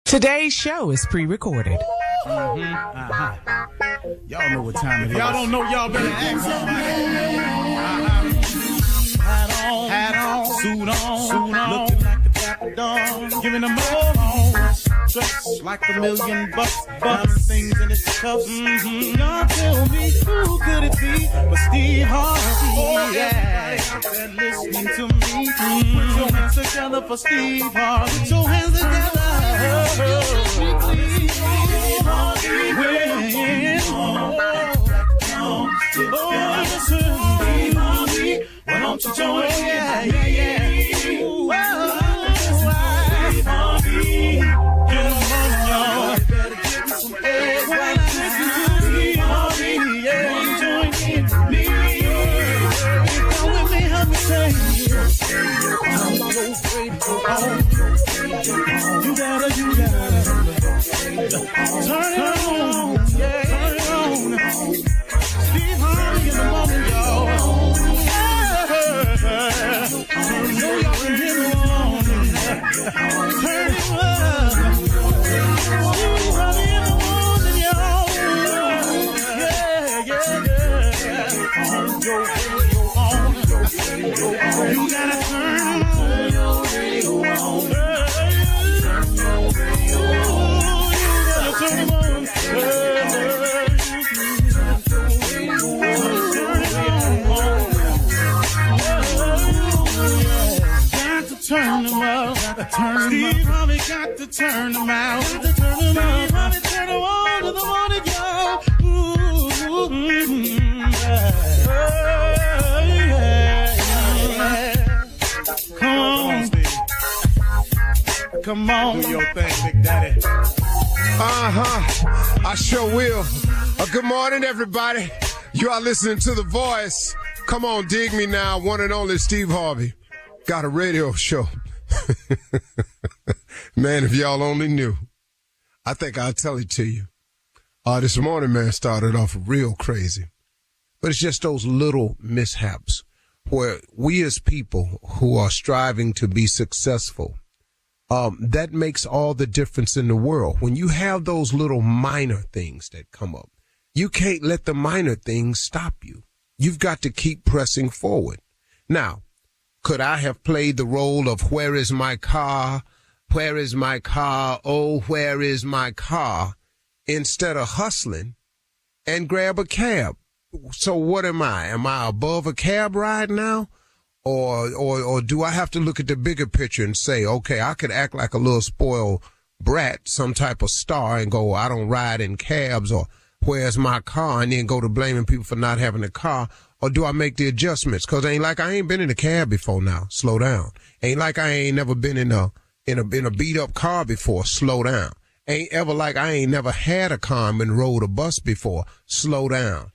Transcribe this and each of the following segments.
Today's show is pre-recorded. Y'all know what time it is. Y'all don't know, y'all better ask somebody. Hat on, suit on, looking like a dapper dog, giving them all dressed like $1 million bucks, things in his cuffs. Y'all tell me who could it be but Steve Harvey? Oh yeah, everybody out there listening to me. Put your hands together for Steve Harvey. Put your hands together. Why don't you join me? Yeah. Ooh, Steve Harvey. Come on, y'all. Better give me some eggs while I listen to Steve Harvey. Yeah, join me. Come with me, help me say. I'm so grateful. You gotta turn it on. Yeah, turn it on. Steve Harvey in the moment, y'all. You gotta turn your radio on. Turn them up, Steve Harvey got to turn them out. Steve Harvey turn them on to the morning, y'all. Come on, Steve. Come on, do your thing, Big Daddy. I sure will. Good morning, everybody. You are listening to The Voice. Come on, dig me now. One and only Steve Harvey. Got a radio show. Man, if y'all only knew. I think I'll tell it to you. This morning, man, started off real crazy. But it's just those little mishaps where we as people who are striving to be successful, that makes all the difference in the world. When you have those little minor things that come up, you can't let the minor things stop you. You've got to keep pressing forward. Now, could I have played the role of where is my car? Where is my car? Oh, where is my car? Instead of hustling and grab a cab. So what am I? Am I above a cab ride now? Or do I have to look at the bigger picture and say, okay, I could act like a little spoiled brat, some type of star, and go, I don't ride in cabs, or where's my car? And then go to blaming people for not having a car. Or do I make the adjustments? Cause ain't like I ain't been in a cab before now. Slow down. Ain't like I ain't never been in a beat up car before. Slow down. Ain't ever like I ain't never had a car and rode a bus before. Slow down.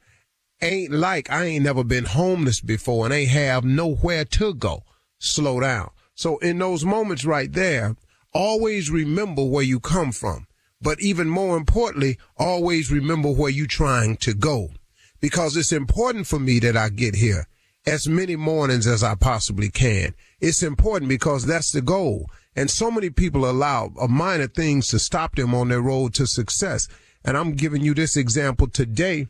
Ain't like I ain't never been homeless before and ain't have nowhere to go. Slow down. So in those moments right there, always remember where you come from. But even more importantly, always remember where you're trying to go. Because it's important for me that I get here as many mornings as I possibly can. It's important because that's the goal. And so many people allow minor things to stop them on their road to success. And I'm giving you this example today,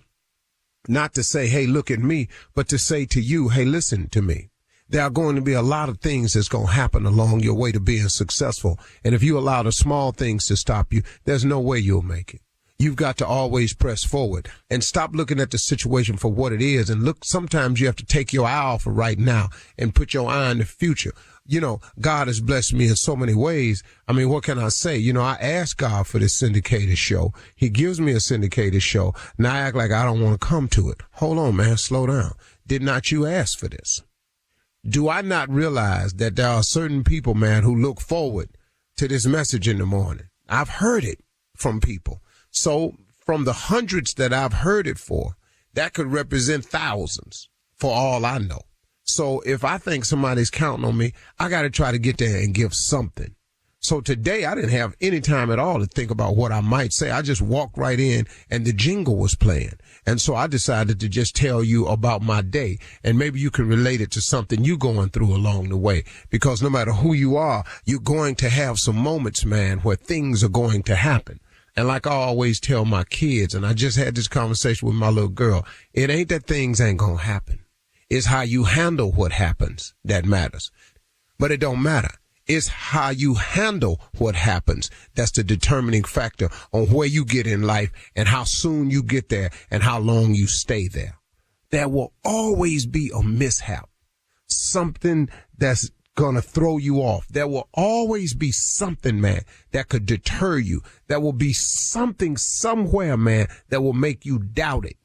not to say, hey, look at me, but to say to you, hey, listen to me. There are going to be a lot of things that's going to happen along your way to being successful. And if you allow the small things to stop you, there's no way you'll make it. You've got to always press forward and stop looking at the situation for what it is. And look, sometimes you have to take your eye off of right now and put your eye on the future. You know, God has blessed me in so many ways. I mean, what can I say? You know, I asked God for this syndicated show. He gives me a syndicated show. Now I act like I don't want to come to it. Hold on, man. Slow down. Did not you ask for this? Do I not realize that there are certain people, man, who look forward to this message in the morning? I've heard it from people. So from the hundreds that I've heard it for, that could represent thousands for all I know. So if I think somebody's counting on me, I got to try to get there and give something. So today I didn't have any time at all to think about what I might say. I just walked right in and the jingle was playing. And so I decided to just tell you about my day, and maybe you can relate it to something you going through along the way, because no matter who you are, you're going to have some moments, man, where things are going to happen. And like I always tell my kids, and I just had this conversation with my little girl, it ain't that things ain't going to happen. It's how you handle what happens that matters. But it don't matter. It's how you handle what happens that's the determining factor on where you get in life and how soon you get there and how long you stay there. There will always be a mishap, something that's going to throw you off. There will always be something, man, that could deter you. There will be something somewhere, man, that will make you doubt it.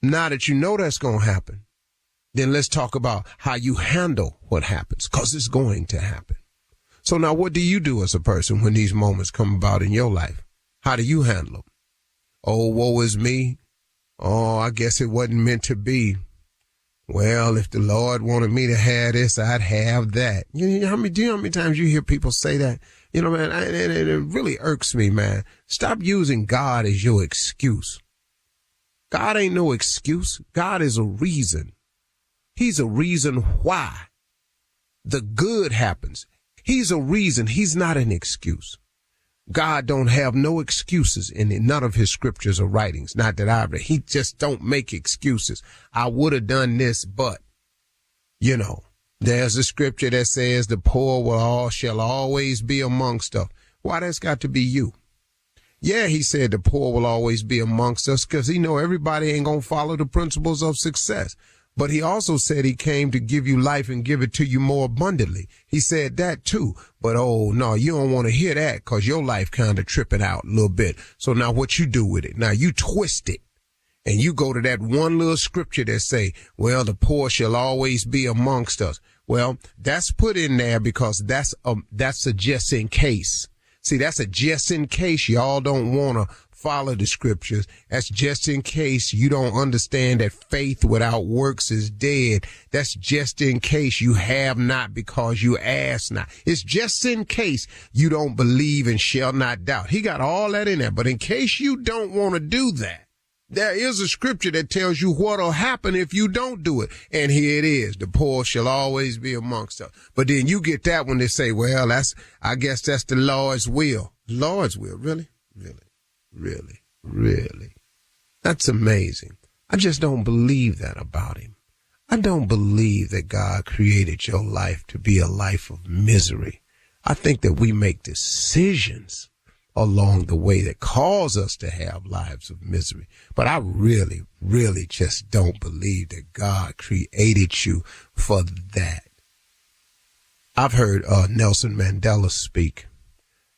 Now that you know that's going to happen, then let's talk about how you handle what happens, because it's going to happen. So now what do you do as a person when these moments come about in your life? How do you handle them? Oh, woe is me. Oh, I guess it wasn't meant to be. Well, if the Lord wanted me to have this, I'd have that. Do you know how many times you hear people say that? You know, man, it really irks me, man. Stop using God as your excuse. God ain't no excuse. God is a reason. He's a reason why the good happens. He's a reason. He's not an excuse. God don't have no excuses in none of his scriptures or writings. Not that I read. He just don't make excuses. I would have done this, but, you know, there's a scripture that says the poor shall always be amongst us. Why, that's got to be you. Yeah, he said the poor will always be amongst us because he know everybody ain't going to follow the principles of success. But he also said he came to give you life and give it to you more abundantly. He said that too. But, oh, no, you don't want to hear that because your life kind of tripping out a little bit. So now what you do with it? Now you twist it and you go to that one little scripture that say, well, the poor shall always be amongst us. Well, that's put in there because that's a just in case. See, that's a just in case y'all don't want to follow the scriptures. That's just in case you don't understand that faith without works is dead. That's just in case you have not because you ask not. It's just in case you don't believe and shall not doubt. He got all that in there. But in case you don't want to do that, there is a scripture that tells you what'll happen if you don't do it. And here it is. The poor shall always be amongst us. But then you get that when they say, well, I guess that's the Lord's will. Lord's will. Really? Really? That's amazing. I just don't believe that about him. I don't believe that God created your life to be a life of misery. I think that we make decisions along the way that cause us to have lives of misery. But I really just don't believe that God created you for that. I've heard Nelson Mandela speak.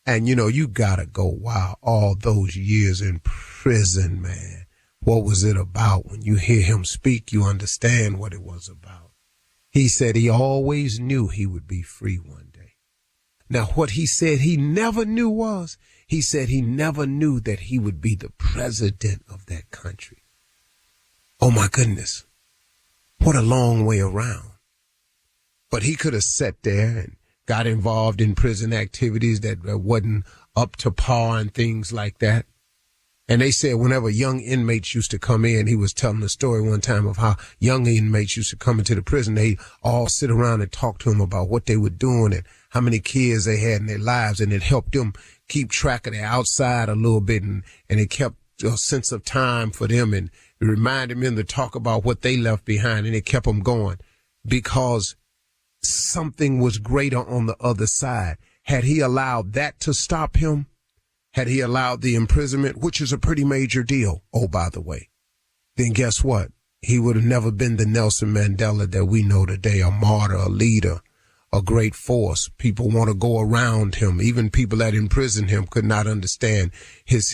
And, you know, you gotta go, wow, all those years in prison, man. What was it about? When you hear him speak, you understand what it was about. He said he always knew he would be free one day. Now, what he said he never knew was, he said he never knew that he would be the president of that country. Oh, my goodness. What a long way around. But he could have sat there and got involved in prison activities that wasn't up to par and things like that. And they said whenever young inmates used to come in, he was telling a story one time of how young inmates used to come into the prison. They all sit around and talk to him about what they were doing and how many kids they had in their lives. And it helped them keep track of their outside a little bit. And it kept a sense of time for them. And it reminded them to talk about what they left behind. And it kept them going because something was greater on the other side. Had he allowed that to stop him, had he allowed the imprisonment, which is a pretty major deal, oh, by the way, then guess what? He would have never been the Nelson Mandela that we know today, a martyr, a leader, a great force. People want to go around him. Even people that imprisoned him could not understand his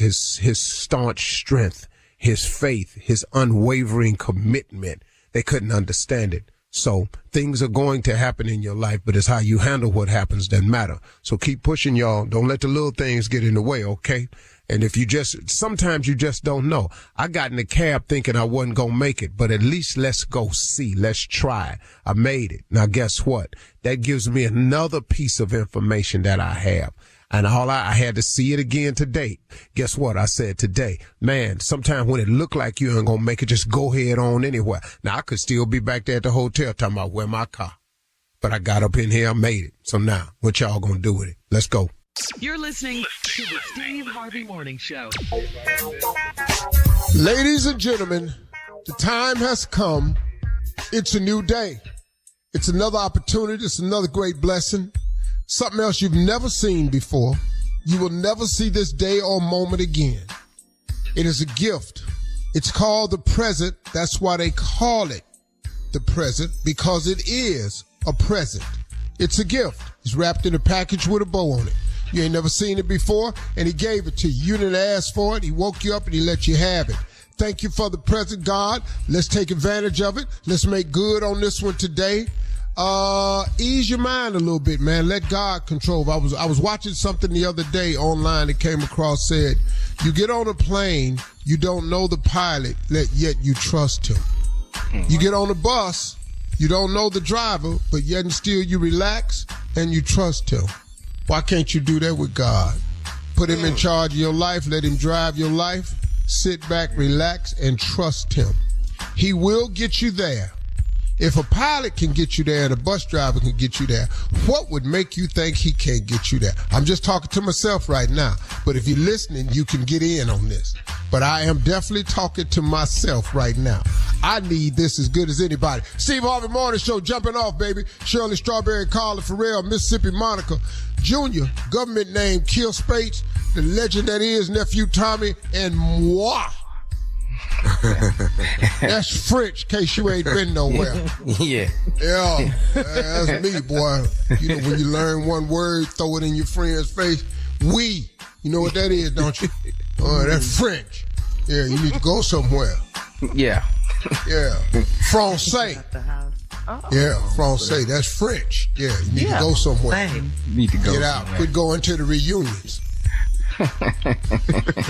staunch strength, his faith, his unwavering commitment. They couldn't understand it. So things are going to happen in your life, but it's how you handle what happens that matter. So keep pushing, y'all. Don't let the little things get in the way, okay? And if sometimes you just don't know. I got in the cab thinking I wasn't going to make it, but at least let's go see. Let's try. I made it. Now, guess what? That gives me another piece of information that I have. And I had to see it again today. Guess what? I said today, man, sometimes when it look like you ain't gonna make it, just go head on anywhere. Now, I could still be back there at the hotel talking about where my car. But I got up in here, I made it. So now, what y'all gonna do with it? Let's go. You're listening to the Steve Harvey Morning Show. Ladies and gentlemen, the time has come. It's a new day. It's another opportunity. It's another great blessing. Something else you've never seen before. You will never see this day or moment again. It is a gift. It's called the present. That's why they call it the present, because it is a present. It's a gift. It's wrapped in a package with a bow on it. You ain't never seen it before, and he gave it to you. You didn't ask for it. He woke you up and he let you have it. Thank you for the present, God. Let's take advantage of it. Let's make good on this one today. Ease your mind a little bit, man. Let God control. I was watching something the other day online that came across, said, you get on a plane, you don't know the pilot, yet you trust him. You get on a bus, you don't know the driver, but yet and still you relax and you trust him. Why can't you do that with God? Put him in charge of your life, let him drive your life, sit back, relax, and trust him. He will get you there. If a pilot can get you there and a bus driver can get you there, what would make you think he can't get you there? I'm just talking to myself right now, but if you're listening, you can get in on this. But I am definitely talking to myself right now. I need this as good as anybody. Steve Harvey Morning Show jumping off, baby. Shirley Strawberry, Carla Farrell, Mississippi Monica, Junior, government name Kill Spates, the legend that is Nephew Tommy, and moi. That's French, in case you ain't been nowhere. Yeah. Yeah, that's me, boy. You know, when you learn one word, throw it in your friend's face. Oui. You know what that is, don't you? That's French. Yeah, you need to go somewhere. Yeah. Yeah. Francais. Yeah, Francais. That's French. Yeah, you need to go somewhere. Need to go Get out. somewhere. Quit going to the reunions.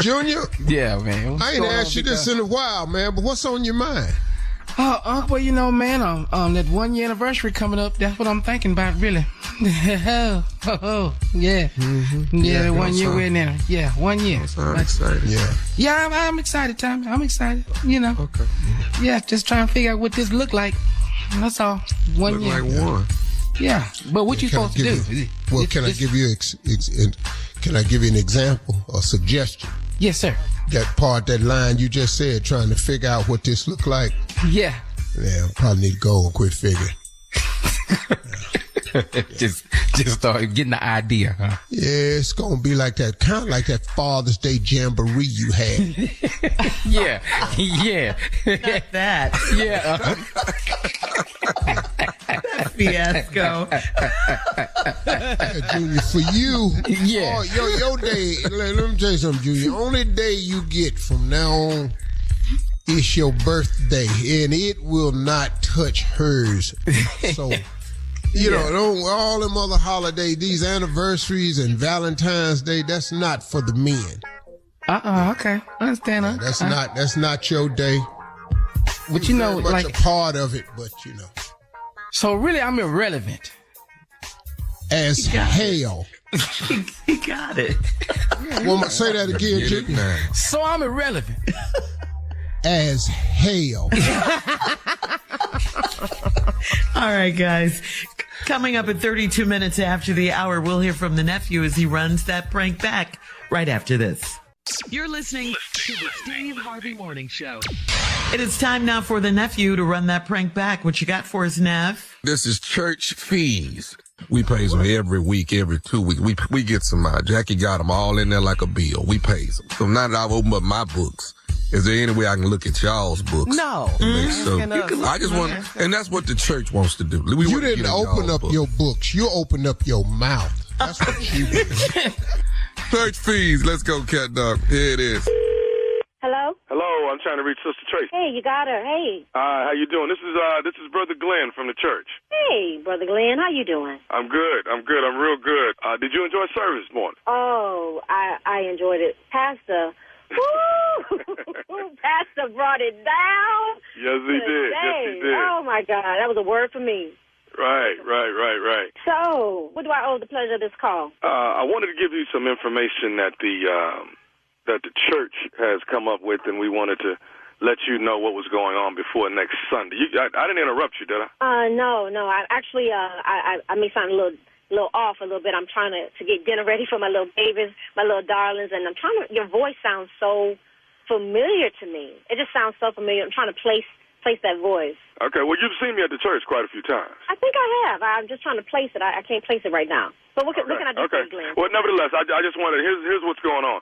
Junior? Yeah, man. I ain't asked you this in a while, man, but what's on your mind? Well, you know, man, that 1 year anniversary coming up, that's what I'm thinking about, really. Yeah. Mm-hmm. Yeah, 1 year wedding anniversary. Yeah, 1 year. I'm excited. Yeah, I'm excited, Tommy. I'm excited, you know. Okay. Yeah, just trying to figure out what this look like. That's all. 1 year. Like one. Yeah, but what you supposed to do? Well, can I give you an example or suggestion? Yes, sir. That line you just said, trying to figure out what this look like. Yeah. Yeah, probably need to go and quit figuring. Just start getting the idea, huh? Yeah, it's gonna be like that, kind of like that Father's Day jamboree you had. Yeah. Not that. Yeah. Fiasco. Junior, for you, Yeah. your day, let me tell you something, Junior. Only day you get from now on is your birthday, and it will not touch hers. So, you know, all them other holidays, these anniversaries and Valentine's Day, that's not for the men. Okay. I understand. That's not your day. But you know, Very much like, a part of it, but you know. so really I'm irrelevant. As hell. He got it. Well, say that again, Junior. So I'm irrelevant. As hell. All right, guys. Coming up at 32 minutes after the hour, we'll hear from the nephew as he runs that prank back right after this. You're listening to the Steve Harvey Morning Show. It is time now for the nephew to run that prank back. What you got for us, Nev? This is church fees. We pays them every week, every 2 weeks. We get some, Jackie got them all in there like a bill. We pays them. So now that I've opened up my books, is there any way I can look at y'all's books? No. I just want, and that's what the church wants to do. You didn't open up your books. You opened up your mouth. That's what you did. Church fees. Let's go, cat dog. Here it is. Hello? Hello, I'm trying to reach Sister Tracy. Hey, you got her. Hey. How you doing? This is Brother Glenn from the church. Hey, Brother Glenn, how you doing? I'm good. I'm real good. Did you enjoy service this morning? Oh, I enjoyed it. Pastor. Woo! Pastor brought it down. Yes, he did. Yes, he did. Oh, my God. That was a word for me. Right. So, what do I owe the pleasure of this call? I wanted to give you some information that the church has come up with, and we wanted to let you know what was going on before next Sunday. I didn't interrupt you, did I? No. I actually, I may sound a little off a little bit. I'm trying to get dinner ready for my little babies, my little darlings, and your voice sounds so familiar to me. It just sounds so familiar. I'm trying to place that voice. Okay, well, you've seen me at the church quite a few times. I think I have. I'm just trying to place it. I can't place it right now. But what can I do for you, Glenn? Well, nevertheless, I just wanted, here's what's going on.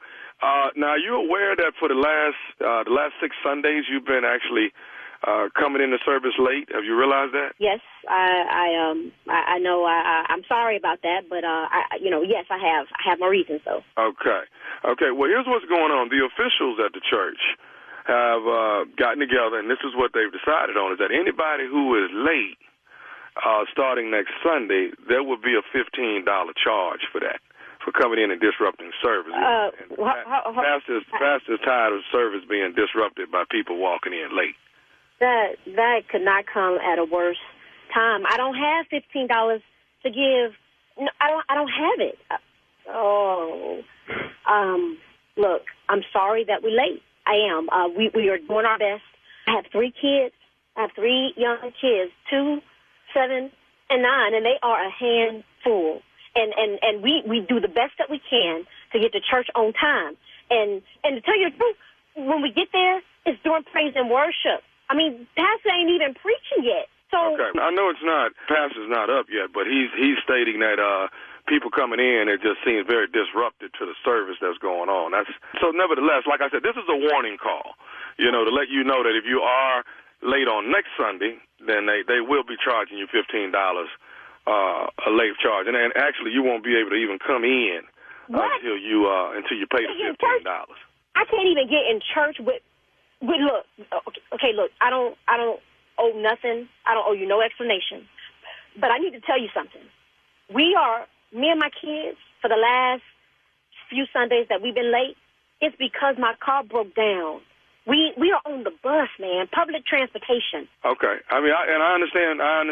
Now, are you aware that for the last 6 Sundays you've been actually coming into service late? Have you realized that? Yes, I know. I'm sorry about that, but yes, I have. I have my reasons, though. Okay. Well, here's what's going on. The officials at the church have gotten together, and this is what they've decided on: is that anybody who is late, starting next Sunday, there will be a $15 charge for that, for coming in and disrupting service. Pastor's tired of service being disrupted by people walking in late. That could not come at a worse time. I don't have $15 to give. No, I don't have it. Look, I'm sorry that we're late. I am. We are doing our best. I have 3 kids. I have 3 young kids, 2, 7, and 9, and they are a handful. And we do the best that we can to get to church on time. And to tell you the truth, when we get there, it's during praise and worship. I mean, Pastor ain't even preaching yet. So okay, I know Pastor's not up yet, but he's stating that people coming in, it just seems very disruptive to the service that's going on. So nevertheless, like I said, this is a warning call, to let you know that if you are late on next Sunday, then they will be charging you $15 a late charge, and actually you won't be able to even come in until you pay the $15. I can't even get in church with look. Okay, look, I don't owe nothing. I don't owe you no explanation, but I need to tell you something. Me and my kids, for the last few Sundays that we've been late, it's because my car broke down. We are on the bus, man, public transportation. Okay. I mean, I understand. I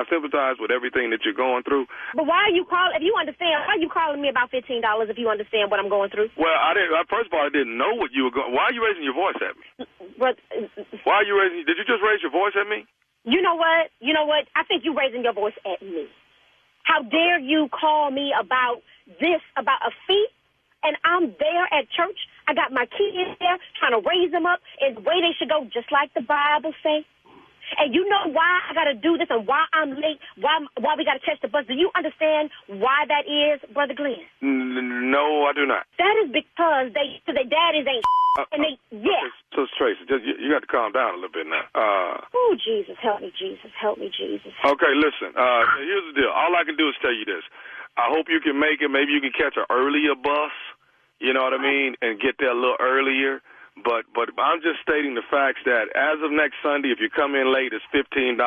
sympathize with everything that you're going through. But why are you calling? If you understand, why are you calling me about $15 if you understand what I'm going through? Well, first of all, I didn't know what you were going. Why are you raising your voice at me? Why are you raising? Did you just raise your voice at me? You know what? I think you're raising your voice at me. How dare you call me about a fee? And I'm there at church. I got my kids there trying to raise them up in the way they should go, just like the Bible say. And you know why I got to do this and why I'm late, why we got to catch the bus. Do you understand why that is, Brother Glenn? No, I do not. That is because their daddies ain't and they, yeah. So, Tracy, you got to calm down a little bit now. Oh, Jesus, help me, Jesus. Okay, listen, here's the deal. All I can do is tell you this. I hope you can make it. Maybe you can catch an earlier bus, you know what I mean, and get there a little earlier. But I'm just stating the facts that as of next Sunday, if you come in late, it's $15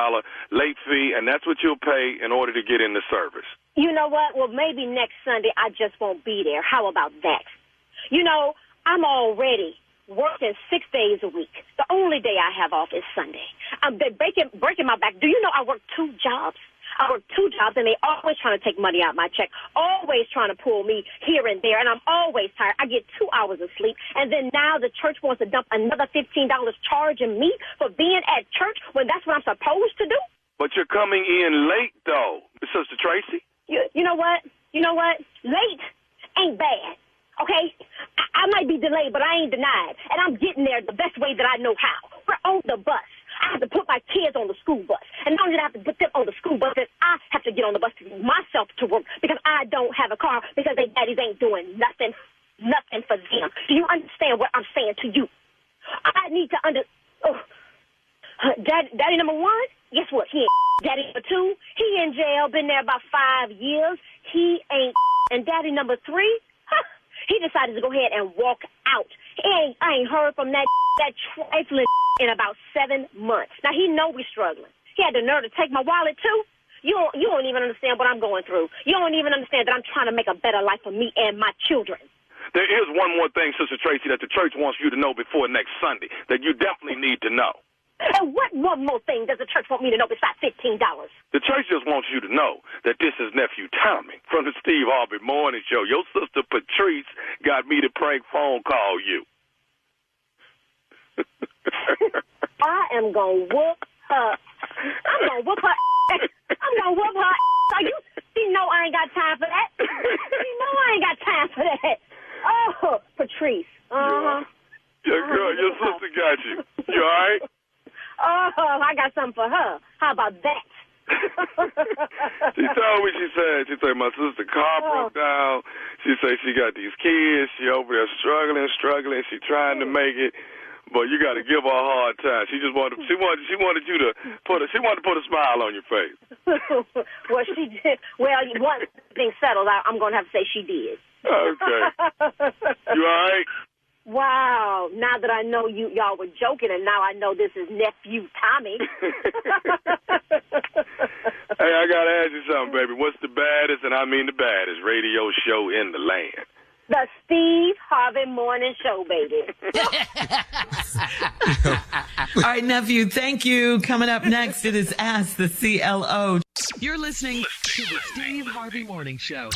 late fee, and that's what you'll pay in order to get in the service. You know what? Well, maybe next Sunday I just won't be there. How about that? I'm already working 6 days a week. The only day I have off is Sunday. I'm breaking my back. Do you know I work 2 jobs? I work 2 jobs, and they always trying to take money out of my check, always trying to pull me here and there, and I'm always tired. I get 2 hours of sleep, and then now the church wants to dump another $15 charging me for being at church when that's what I'm supposed to do. But you're coming in late, though, Sister Tracy. You know what? Late ain't bad, okay? I might be delayed, but I ain't denied, and I'm getting there the best way that I know how. We're on the bus. I have to put my kids on the school bus. And not only do I have to put them on the school bus, then I have to get on the bus to get myself to work because I don't have a car because their daddies ain't doing nothing for them. Do you understand what I'm saying to you? I need to Daddy number 1, guess what? He ain't. Daddy number 2, he in jail, been there about 5 years. He ain't. And daddy number 3, he decided to go ahead and walk out. I ain't heard from that trifling in about 7 months. Now, he know we're struggling. He had the nerve to take my wallet, too. You don't even understand what I'm going through. You don't even understand that I'm trying to make a better life for me and my children. There is one more thing, Sister Tracy, that the church wants you to know before next Sunday, that you definitely need to know. And what one more thing does the church want me to know besides $15? The church just wants you to know that this is nephew Tommy from the Steve Harvey Morning Show. Your sister Patrice got me to prank phone call you. I am going to whoop her. I'm going to whoop her. I'm going to whoop her. You know I ain't got time for that. You know I ain't got time for that. Oh, Patrice. Uh-huh. Yeah, girl, your sister got you. You all right? Oh, I got something for her. How about that? She told me, she said, my sister's car broke down. She said she got these kids. She over there struggling. She trying to make it. But you got to give her a hard time. She wanted you to put a smile on your face. Well, she did. Well, once things settled, I'm going to have to say she did. Okay. You all right? Wow. Now that I know y'all were joking, and now I know this is nephew Tommy. Hey, I got to ask you something, baby. What's the baddest, and I mean the baddest, radio show in the land? The Steve Harvey Morning Show, baby. All right, nephew, thank you. Coming up next, it is Ask the CLO. You're listening to the Steve Harvey Morning Show.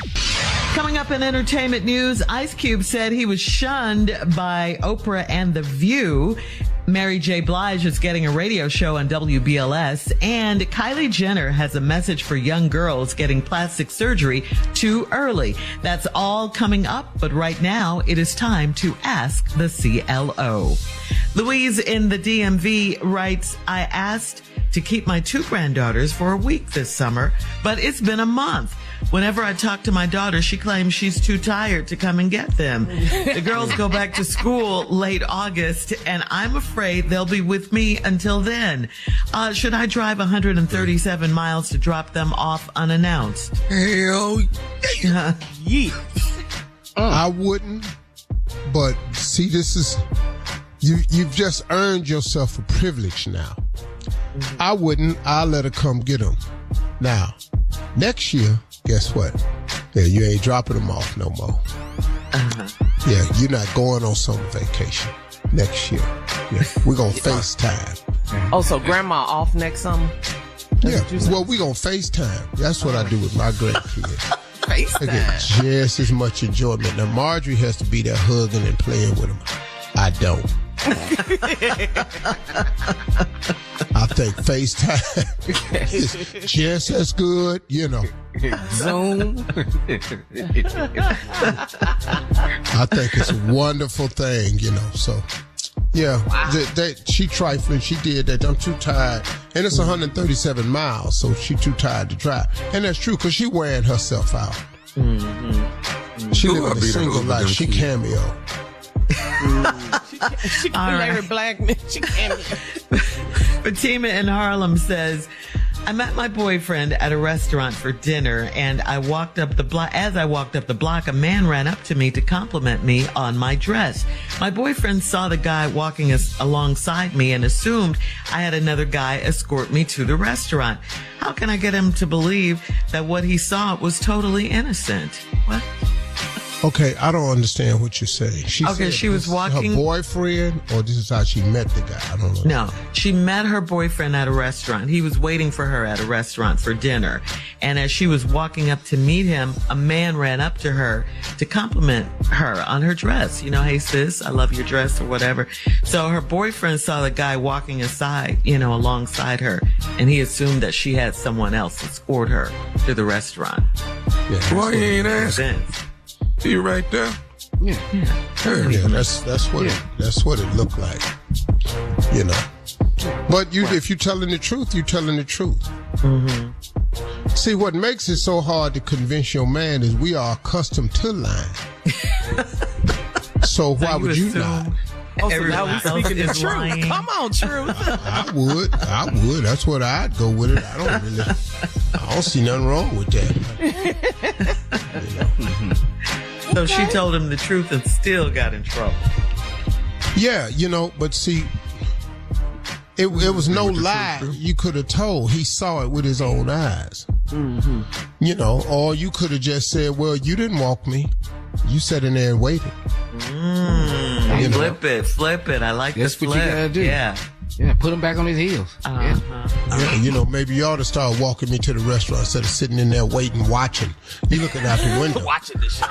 Coming up in entertainment news, Ice Cube said he was shunned by Oprah and The View. Mary J. Blige is getting a radio show on WBLS, and Kylie Jenner has a message for young girls getting plastic surgery too early. That's all coming up, but right now it is time to Ask the CLO. Louise in the DMV writes, I asked to keep my 2 granddaughters for a week this summer, but it's been a month. Whenever I talk to my daughter, she claims she's too tired to come and get them. The girls go back to school late August, and I'm afraid they'll be with me until then. Should I drive 137 miles to drop them off unannounced? Hell yeah. I wouldn't, but see, this is, you've just earned yourself a privilege now. I wouldn't. I'll let her come get them. Now, next year, guess what? Yeah, you ain't dropping them off no more. Yeah, you're not going on summer vacation next year. Yeah, we're going to FaceTime. Oh, so grandma off next summer? Yeah, well, we're going to FaceTime. That's what I do with my grandkids. FaceTime. They get just as much enjoyment. Now, Marjorie has to be there hugging and playing with them. I don't. I think FaceTime is just as good, you know. Zoom. I think it's a wonderful thing, you know. So, yeah, she trifling. She did that. I'm too tired. And it's 137 miles, so she too tired to drive. And that's true, because she wearing herself out. Mm-hmm. She living a single life. She cameo. She can marry black men. She can't. Fatima in Harlem says, I met my boyfriend at a restaurant for dinner, and I walked up the block. As I walked up the block, a man ran up to me to compliment me on my dress. My boyfriend saw the guy walking alongside me and assumed I had another guy escort me to the restaurant. How can I get him to believe that what he saw was totally innocent? What? Okay, I don't understand what you're saying. She was walking. Her boyfriend, or this is how she met the guy? I don't know. No, she met her boyfriend at a restaurant. He was waiting for her at a restaurant for dinner. And as she was walking up to meet him, a man ran up to her to compliment her on her dress. You know, hey sis, I love your dress or whatever. So her boyfriend saw the guy walking aside, alongside her, and he assumed that she had someone else escort her to the restaurant. Yeah. Why you ain't asking? You right there? Yeah, that's what it looked like. You know. But if you're telling the truth, you're telling the truth. Mm-hmm. See, what makes it so hard to convince your man is we are accustomed to lying. So why would you lie? Oh, so now we're speaking the truth. Lying. Come on, truth. I would. That's what I'd go with it. I don't see nothing wrong with that. So she told him the truth and still got in trouble. Yeah, but see, it was no lie you could have told. He saw it with his own eyes. Mm-hmm. Or you could have just said, well, you didn't walk me. You sat in there and waited. Flip it. I like That's the flip. What you gotta do. Yeah. Yeah, put him back on his heels. Yeah, you know, maybe you ought to start walking me to the restaurant instead of sitting in there waiting, watching. You looking out the window. Watching the show.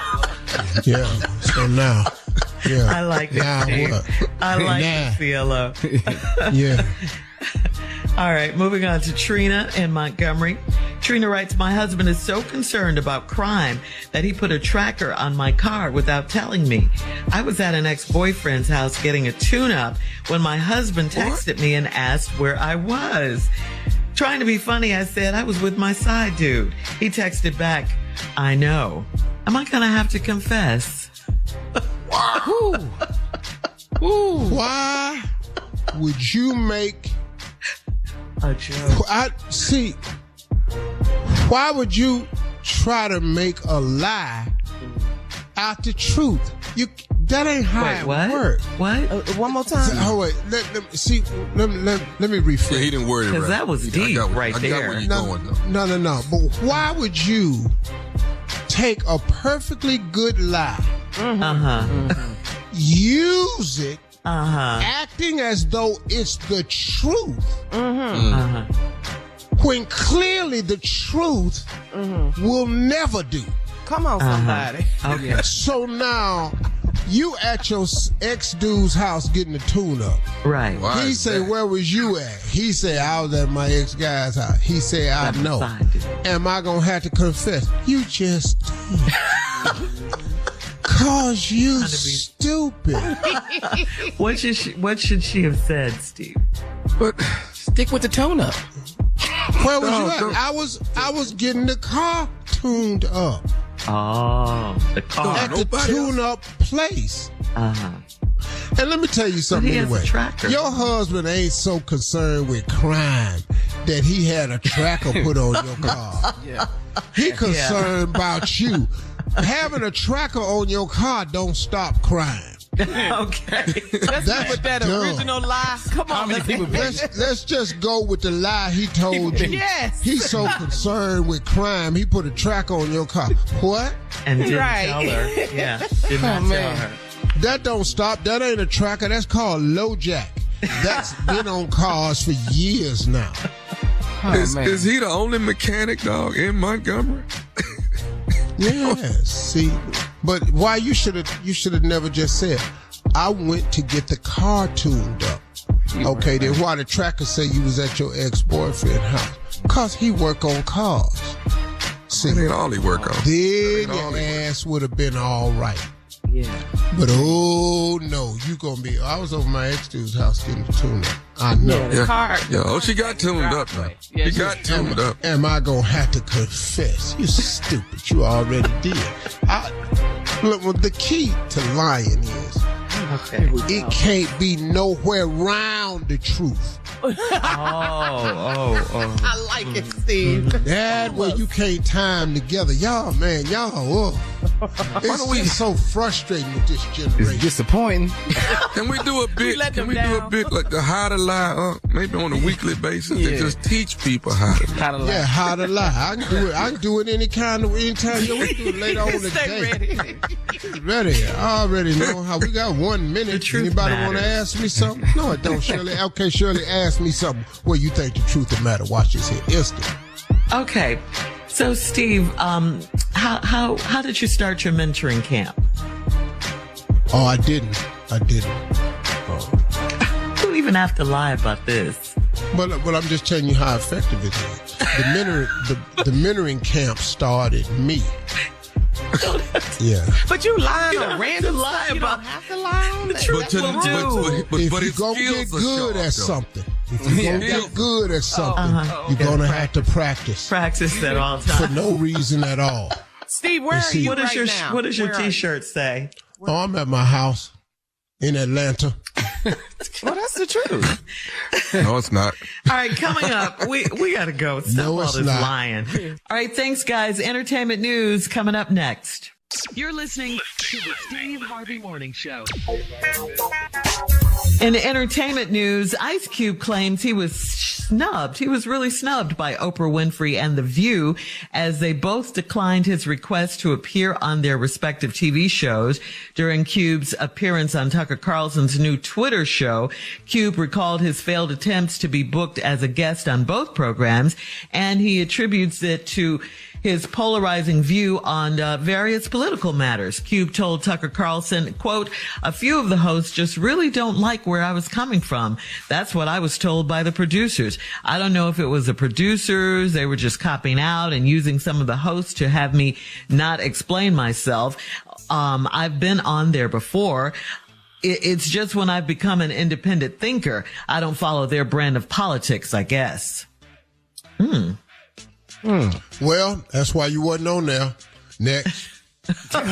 Yeah. So now. Yeah. I like it. Now what? I like the CLO. Yeah. All right, moving on to Trina in Montgomery. Trina writes, my husband is so concerned about crime that he put a tracker on my car without telling me. I was at an ex-boyfriend's house getting a tune-up when my husband texted me and asked where I was. Trying to be funny, I said I was with my side dude. He texted back, I know. Am I going to have to confess? Why would you make a joke? Why would you try to make a lie out the truth? That ain't how it works. What? One more time. Oh wait, let me rephrase. Yeah, he didn't worry because that was deep right there. I got where you're going, though. No. But why would you take a perfectly good lie, use it, acting as though it's the truth, when clearly the truth will never do? Come on, somebody. Okay. So now you at your ex-dude's house getting a tune-up. Right. Why He is say, that? where was you at? He say, I was at my ex-guy's house. He say, I know. Am I going to have to confess? You just did. Cause you stupid. What should she have said, Steve? But Stick with the tune-up. Where was you at? I was getting the car tuned up. Oh, the car. At the tune-up place. And let me tell you something he has anyway. a tracker. Your husband ain't so concerned with crime that he had a tracker put on your car. Yeah. He concerned about you. Having a tracker on your car don't stop crime. Okay. That's With that dumb. original lie. Come on, Let's just go with the lie he told you. Yes. He's so concerned with crime, he put a tracker on your car. What? And didn't Right. tell her. Yeah. Did not tell her. That don't stop. That ain't a tracker. That's called low jack. That's been on cars for years now. is he the only mechanic, dog, in Montgomery? Yes. See, but why you should have never just said, I went to get the car tuned up. Okay, then why the tracker say you was at your ex-boyfriend's house? Cause he work on cars. See, That ain't all he work on. then your ass would have been all right. Yeah. But oh no, you gonna be. I was over my ex-dude's house getting the tune up. I know. The car. Yeah, oh, she got tuned up now. Yeah, She got tuned up. Am I gonna have to confess? You stupid. You already did. Look, well, the key to lying is it can't be nowhere around the truth. I like it, Steve. That way you can't tie them together. Y'all, it's so frustrating with this It's generation. disappointing. Can we do a bit? let Can them we do a down. bit like the how to lie? Maybe on a weekly basis and just teach people how to lie. How to lie. Yeah, how to lie. I can do it. I can do it anytime. We can do it later on today. Stay ready. Ready. I already know how. We got 1 minute. The truth Anybody want to matters. ask me something? No, it don't, Shirley. Okay, Shirley, ask me something. Well, you think the truth of the matter? Watch this here. Instant. Okay. So, Steve, how did you start your mentoring camp? Oh, I didn't. You don't even have to lie about this. But I'm just telling you how effective it is. The mentoring camp started me. Yeah. But you lying don't on have random to lie stuff. You about don't have to lie on the that. truth. But to- will but- do. but If his you're going to skills get are good sharp, at though. something, if you're going to get good at something, you're going to have to practice Practice that all the for time. no reason at all. Steve, where are see- you What does right your now? What does your Where are you? T-shirt say? Oh, I'm at my house in Atlanta. Well, that's the truth. No, it's not. All right, coming up, we got to go. Stop No, all it's this not. lying. All right, thanks, guys. Entertainment news coming up next. You're listening to the Steve Harvey Morning Show. In entertainment news, Ice Cube claims he was snubbed. He was really snubbed by Oprah Winfrey and The View, as they both declined his request to appear on their respective TV shows. During Cube's appearance on Tucker Carlson's new Twitter show, Cube recalled his failed attempts to be booked as a guest on both programs, and he attributes it to his polarizing view on various political matters. Cube told Tucker Carlson, quote, "A few of the hosts just really don't like where I was coming from. That's what I was told by the producers. I don't know if it was the producers, they were just copying out and using some of the hosts to have me not explain myself. I've been on there before. It's just when I've become an independent thinker, I don't follow their brand of politics, I guess." Well, that's why you wasn't on there. Next. All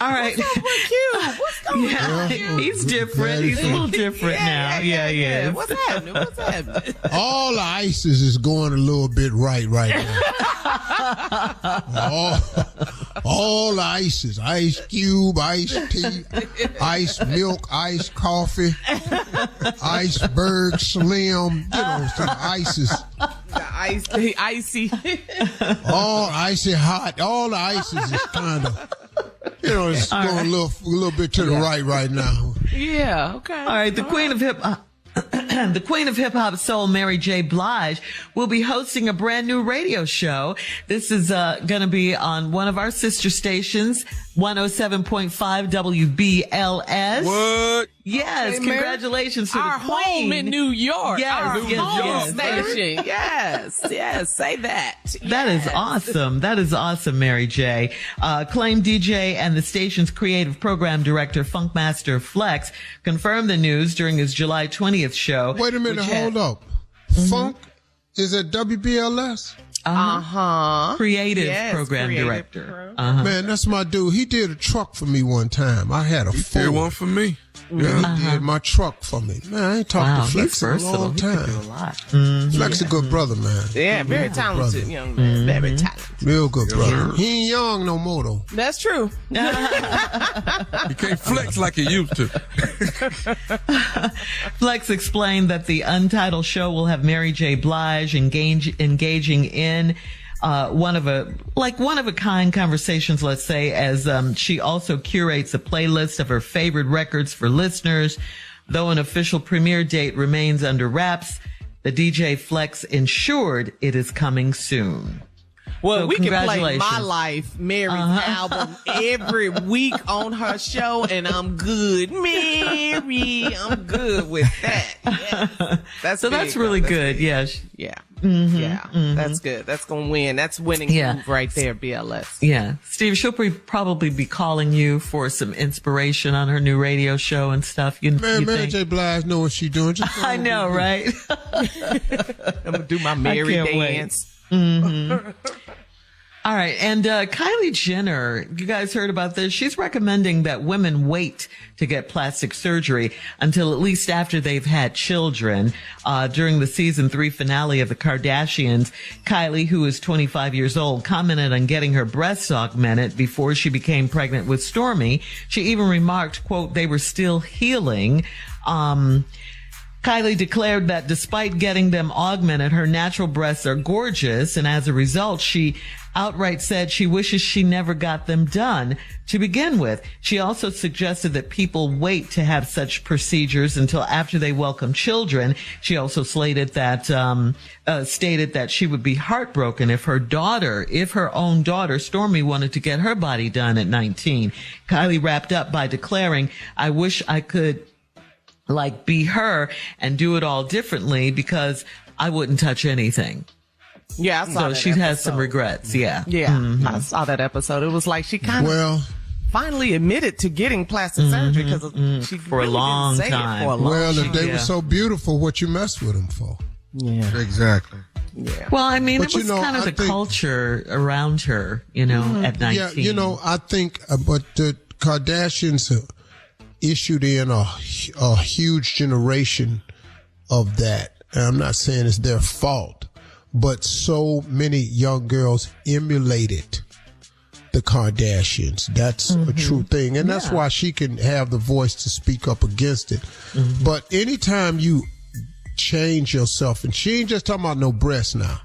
right. What's going on? He's different. He's a little different now. Yeah. What's happening? All the ISIS is going a little bit right now. all the ISIS. Ice Cube, iced tea, iced milk, iced coffee, iceberg slim, some ISIS. The icy. All icy hot. All the ISIS is kind of, it's going a little bit to the right now. Yeah, okay. All right, the Queen of Hip Hop Soul, Mary J. Blige, will be hosting a brand new radio show. This is going to be on one of our sister stations, 107.5 WBLS. What? Yes, Okay, congratulations to the our Queen. home in New York. Yes, our home yes. station. Yes, say that. That is awesome. That is awesome, Mary J. Acclaimed DJ and the station's creative program director, Funkmaster Flex, confirmed the news during his July 20th show. Wait a minute, hold up. Funk is at WBLS? Creative program director. Man, that's my dude. He did a truck for me one time. I had a Ford. Did one for me. Yeah, he did my truck for me. Man, I ain't talked to Flex in a long time. He can do a lot. Flex a good brother, man. Yeah, very talented young man. Very talented. Real good brother. He ain't young no more, though. That's true. He can't flex like he used to. Flex explained that the untitled show will have Mary J. Blige engaging in one of a kind conversations, let's say, as she also curates a playlist of her favorite records for listeners. Though an official premiere date remains under wraps, the DJ Flex ensured it is coming soon. Well, So we can play congratulations. My Life, Mary's album, every week on her show, and I'm good. Mary, I'm good with that. Yes. That's really That's good. big. Yes. Yeah. That's good. That's going to win. That's winning move right there, BLS. Yeah. Steve, she'll probably be calling you for some inspiration on her new radio show and stuff. Man, Mary J. Blige know what she's doing. Just I know, right? I'm going to do my Mary can't wait. dance. All right. And Kylie Jenner, you guys heard about this? She's recommending that women wait to get plastic surgery until at least after they've had children. During the season 3 finale of The Kardashians, Kylie, who is 25 years old, commented on getting her breasts augmented before she became pregnant with Stormi. She even remarked, quote, they were still healing. Kylie declared that despite getting them augmented, her natural breasts are gorgeous, and as a result, she outright said she wishes she never got them done to begin with. She also suggested that people wait to have such procedures until after they welcome children. She also stated that she would be heartbroken if her own daughter, Stormi, wanted to get her body done at 19. Kylie wrapped up by declaring, I wish I could be her and do it all differently because I wouldn't touch anything. Yeah, I saw that she episode. has some regrets. Yeah. Yeah, I saw that episode. It was like she kind of finally admitted to getting plastic surgery because she for really a long didn't say time. It for a long Well, time. if they were so beautiful, what you mess with them for? Yeah. Exactly. Yeah. Well, I mean, But it was kind of the culture around her, at 19. Yeah, I think, but the Kardashians issued in a huge generation of that. And I'm not saying it's their fault, but so many young girls emulated the Kardashians. That's a true thing. And that's why she can have the voice to speak up against it. But anytime you change yourself. And she ain't just talking about no breasts now.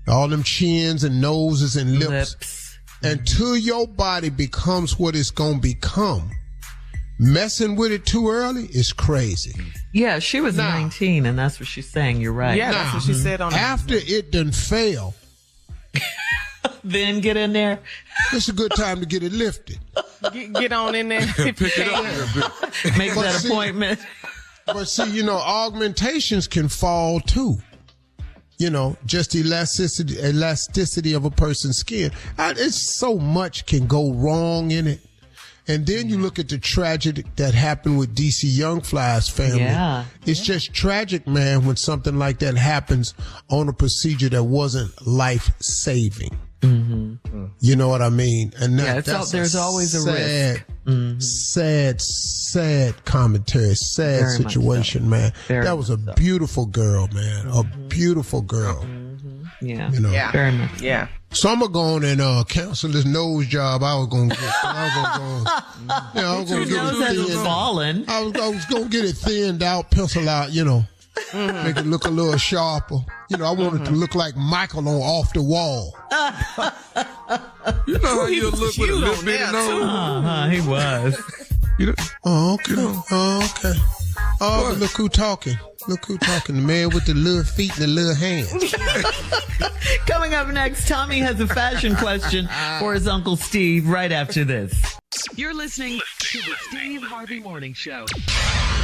All them chins and noses and lips. Until your body becomes what it's going to become. Messing with it too early is crazy. Yeah, she was 19, and that's what she's saying. You're right. Yeah, that's what she said on after it done fail. Then get in there. It's a good time to get it lifted. Get on in there. Pick it up a little bit. Make that appointment. But see, augmentations can fall too. Just elasticity of a person's skin. It's so much can go wrong in it. And then you look at the tragedy that happened with DC Young Fly's family. Yeah. It's just tragic, man, when something like that happens on a procedure that wasn't life-saving. Mm-hmm. You know what I mean? And there's always a risk. Sad commentary, sad Very situation, so. Man. Very that was a beautiful girl, man. A beautiful girl. Mm-hmm. Yeah. Yeah. Very much. Yeah. So I'm going to go and cancel this nose job I was going to get. I was going to get it fallen. I was going to get it thinned out, pencil out, make it look a little sharper. I want it to look like Michael on Off the Wall. You know how you look with a little bit of nose? He was. Okay. Oh, but look who talking. The man with the little feet and the little hands. Coming up next, Tommy has a fashion question for his Uncle Steve right after this. You're listening to the Steve Harvey Morning Show.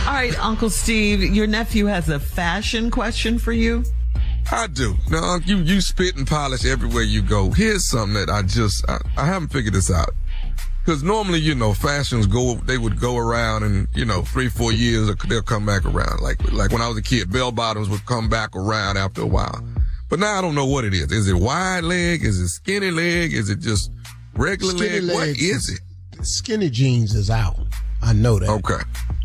All right, Uncle Steve, your nephew has a fashion question for you. I do. Now, you spit and polish everywhere you go. Here's something that I haven't figured this out. Because normally, fashions they would go around and, 3-4 years, they'll come back around. Like when I was a kid, bell bottoms would come back around after a while. But now I don't know what it is. Is it wide leg? Is it skinny leg? Is it just regular leg? What is it? Skinny jeans is out. I know that. Okay.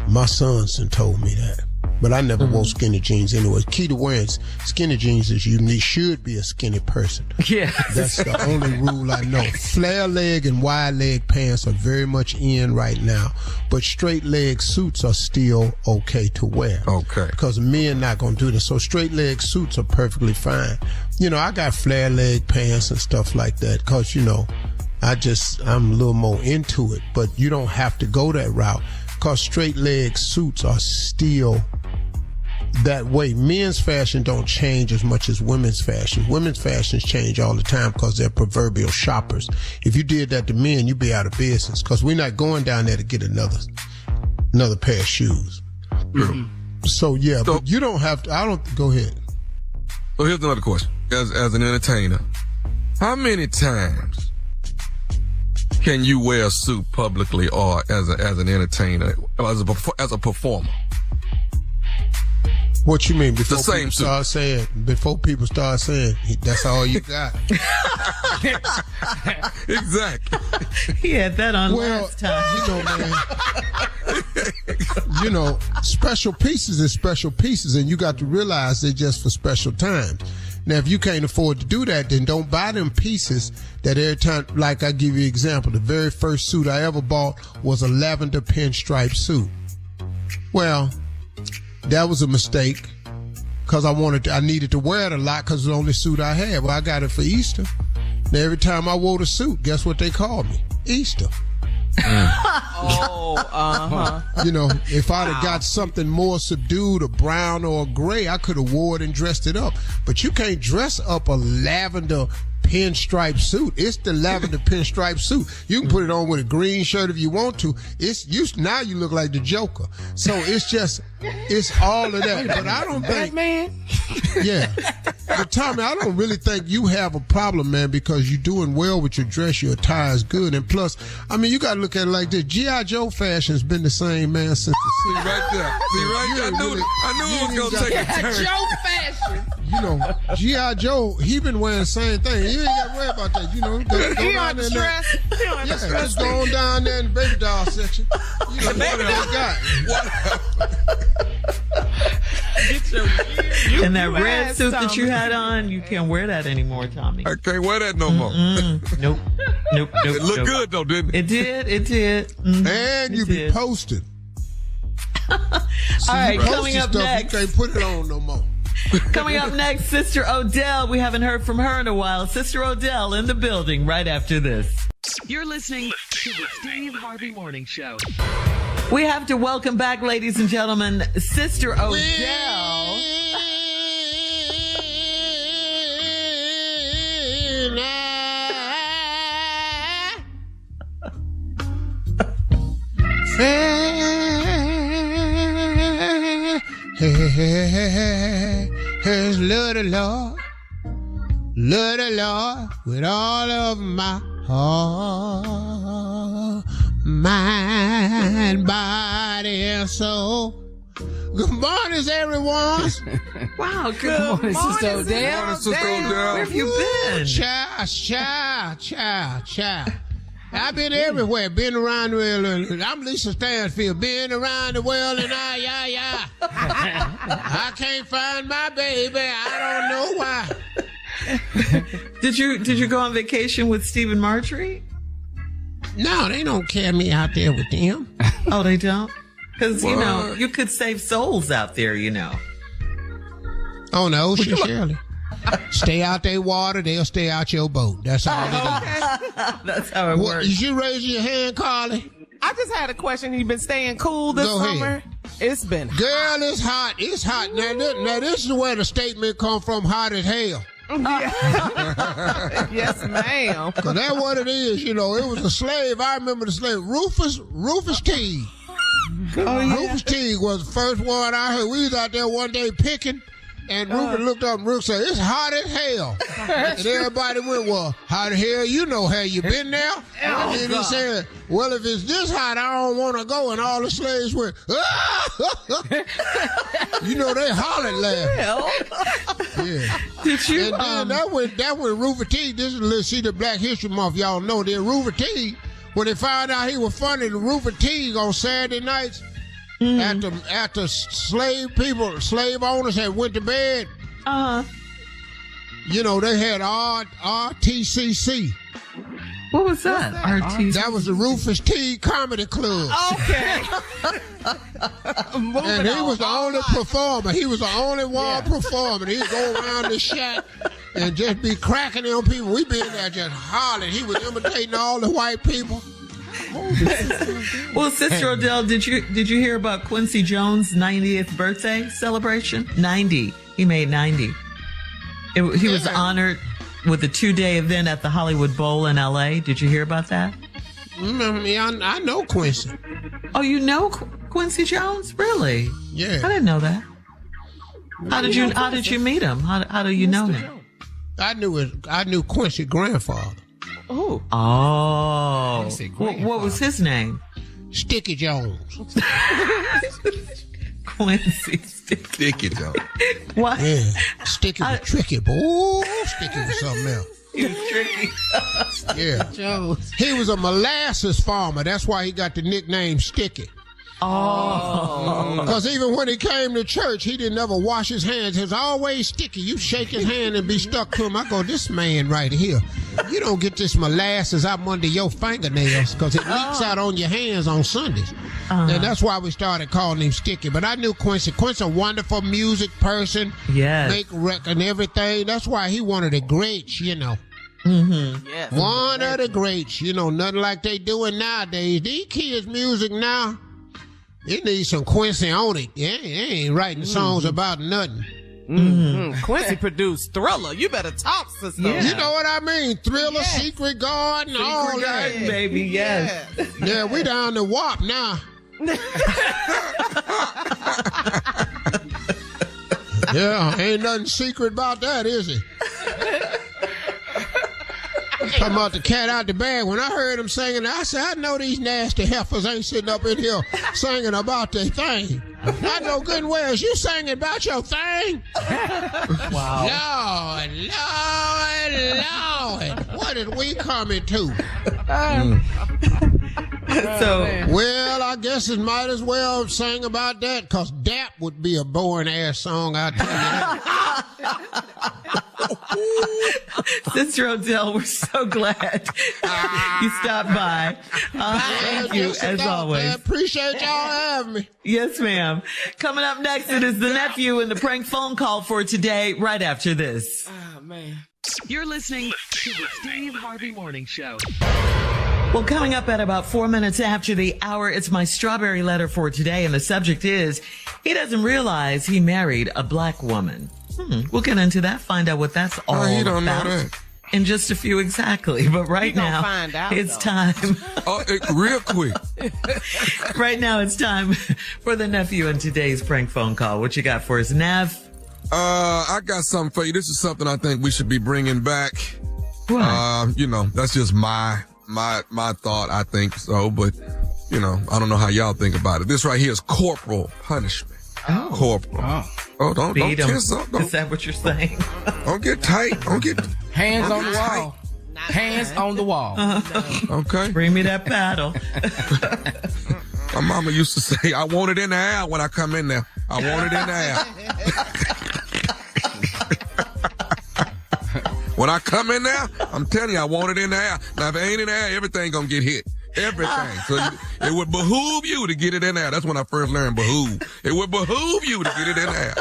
My sons told me that. But I never wore skinny jeans anyway. Key to wearing skinny jeans is you should be a skinny person. Yeah. That's the only rule I know. Flare leg and wide leg pants are very much in right now. But straight leg suits are still okay to wear. Okay. Because men not going to do this. So straight leg suits are perfectly fine. I got flare leg pants and stuff like that because, I'm a little more into it. But you don't have to go that route because straight leg suits are still that way. Men's fashion don't change as much as women's fashion. Women's fashions change all the time because they're proverbial shoppers. If you did that to men, you'd be out of business because we're not going down there to get another pair of shoes. True. So yeah, but you don't have to. Go ahead. So here's another question. As an entertainer, how many times can you wear a suit publicly or as an entertainer, or as a performer? What you mean? Before people start saying that's all you got. Exactly. He had that on last time. Man. Special pieces is special pieces, and you got to realize they're just for special times. Now, if you can't afford to do that, then don't buy them pieces that every time, like I give you an example, the very first suit I ever bought was a lavender pinstripe suit. Well, that was a mistake because I needed to wear it a lot because it was the only suit I had. Well, I got it for Easter. Now, every time I wore the suit, guess what they called me? Easter. If I'd have got something more subdued, a brown or a gray, I could have wore it and dressed it up. But you can't dress up a lavender pinstripe suit. It's the lavender pinstripe suit. You can put it on with a green shirt if you want to. Now you look like the Joker. So it's all of that. But I don't think, man. Yeah. But Tommy, I don't really think you have a problem, man, because you're doing well with your dress. Your attire is good. And plus, you got to look at it like this. G.I. Joe fashion's been the same, man, since the 60s. See right there. I knew it was going to take a turn. Joe fashion. G.I. Joe, he been wearing the same thing. You ain't got to worry about that. Go down there. Just go on down there in the baby doll section. What they got. And that red suit that you had on, you can't wear that anymore, Tommy. I can't wear that no more. Nope. It looked good though, didn't it? It did. And you be posted. All right, coming up next. You can't put it on no more. Coming up next, Sister Odell. We haven't heard from her in a while. Sister Odell in the building right after this. You're listening to the Steve Harvey Morning Show. We have to welcome back, ladies and gentlemen, Sister Odell. Love the Lord with all of my heart, mind, body, and soul. Good morning, everyone. Wow, good morning, Sister Odell. Good morning, Sister Odell. Where have you been? Child. I've been everywhere, been around the world. I'm Lisa Stansfield, been around the world and I can't find my baby. I don't know why. Did you go on vacation with Steve and Marjorie? No, they don't carry me out there with them. Oh, they don't? Because, you could save souls out there, Oh, no, Shirley. Stay out their water, they'll stay out your boat. That's all they do. That's how it works. Did you raise your hand, Carly? I just had a question. You been staying cool this summer? It's been hot. Girl, it's hot. It's hot. Now this is where the statement come from, hot as hell. Yes, ma'am. Because that's what it is, it was a slave. I remember the slave, Rufus Teague. Oh, yeah. Rufus Teague was the first one I heard. We was out there one day picking, and Rufus looked up and Rufus said, it's hot as hell. And everybody went, well, how the hell have you been there? And then he said, well, if it's this hot, I don't want to go. And all the slaves went, they hollered laughing. Yeah. Did you? And then that went Rufus Teague. This is, let's see the Black History Month. Y'all know that Rufus Teague, when they found out he was funny, the Rufus Teague on Saturday nights, after slave owners had went to bed, they had RTCC. What was that? RTCC? That was the Rufus Teague Comedy Club. Okay. And he was the only performer. He was the only one performing. He'd go around the shack and just be cracking on people. We been there just hollering. He was imitating all the white people. Well, Sister Odell, did you hear about Quincy Jones' 90th birthday celebration? 90. He made 90. He was honored with a 2-day event at the Hollywood Bowl in L.A. Did you hear about that? I know Quincy. Oh, you know Quincy Jones? Really? Yeah. I didn't know that. How did you meet him? How do you know him? I knew Quincy's grandfather. Oh. What was his name? Sticky Jones. Quincy Sticky Jones. What? Yeah. Sticky was tricky, boy. Ooh, Sticky was something else. He was tricky. Yeah. Jones. He was a molasses farmer. That's why he got the nickname Sticky. Oh. Because even when he came to church, he didn't ever wash his hands. He was always sticky. You shake his hand and be stuck to him. I go, this man right here, you don't get this molasses out under your fingernails because it leaks out on your hands on Sundays. And that's why we started calling him Sticky. But I knew Quincy. Quincy, a wonderful music person. Yes. Make record and everything. That's why he one of the greats, Mm-hmm. Yes. One of the greats. Nothing like they doing nowadays. These kids' music now, it needs some Quincy on it. They ain't writing songs about nothing. Mm-hmm. Quincy produced Thriller. You better talk, sister. Yeah. You know what I mean? Thriller, Yes. Secret Garden, all that. Garden, baby, yes. Yeah, we down to WAP now. Yeah, ain't nothing secret about that, is it? Talking about the cat out the bag. When I heard him singing, I said, I know these nasty heifers ain't sitting up in here singing about their thing. I know good and well, is you singing about your thing? Wow. Lord, what did we coming to? Well, I guess it might as well sing about that, because DAP would be a boring ass song, I tell you that. Sister Odell, we're so glad you stopped by. Thank you, as always. Man, appreciate y'all having me. Yes, ma'am. Coming up next, it is the nephew and the prank phone call for today, right after this. Oh, man. You're listening to the Steve Harvey Morning Show. Well, coming up at about 4 minutes after the hour, it's my strawberry letter for today, and the subject is, he doesn't realize he married a black woman. We'll get into that, find out what that's all he don't about. know that. In just a few exactly. But right now, find out, it's though. time. Real quick. Right now, it's time for the nephew in today's prank phone call. What you got for us, Nev? I got something for you. This is something I think we should be bringing back. What? That's just my thought. I think so, but I don't know how y'all think about it. This right here is corporal punishment. Oh. Corporal. Oh, don't Beat 'em. tense up. Is that what you're saying? Don't get tight. Don't get Hands on the wall. Hands on the wall. okay. Bring me that paddle. My mama used to say, I want it in the air when I come in there. I want it in the air. When I come in there, I'm telling you, I want it in the air. Now, if it ain't in the air, everything gonna get hit. Everything. So it would behoove you to get it in there. That's when I first learned behoove. It would behoove you to get it in there.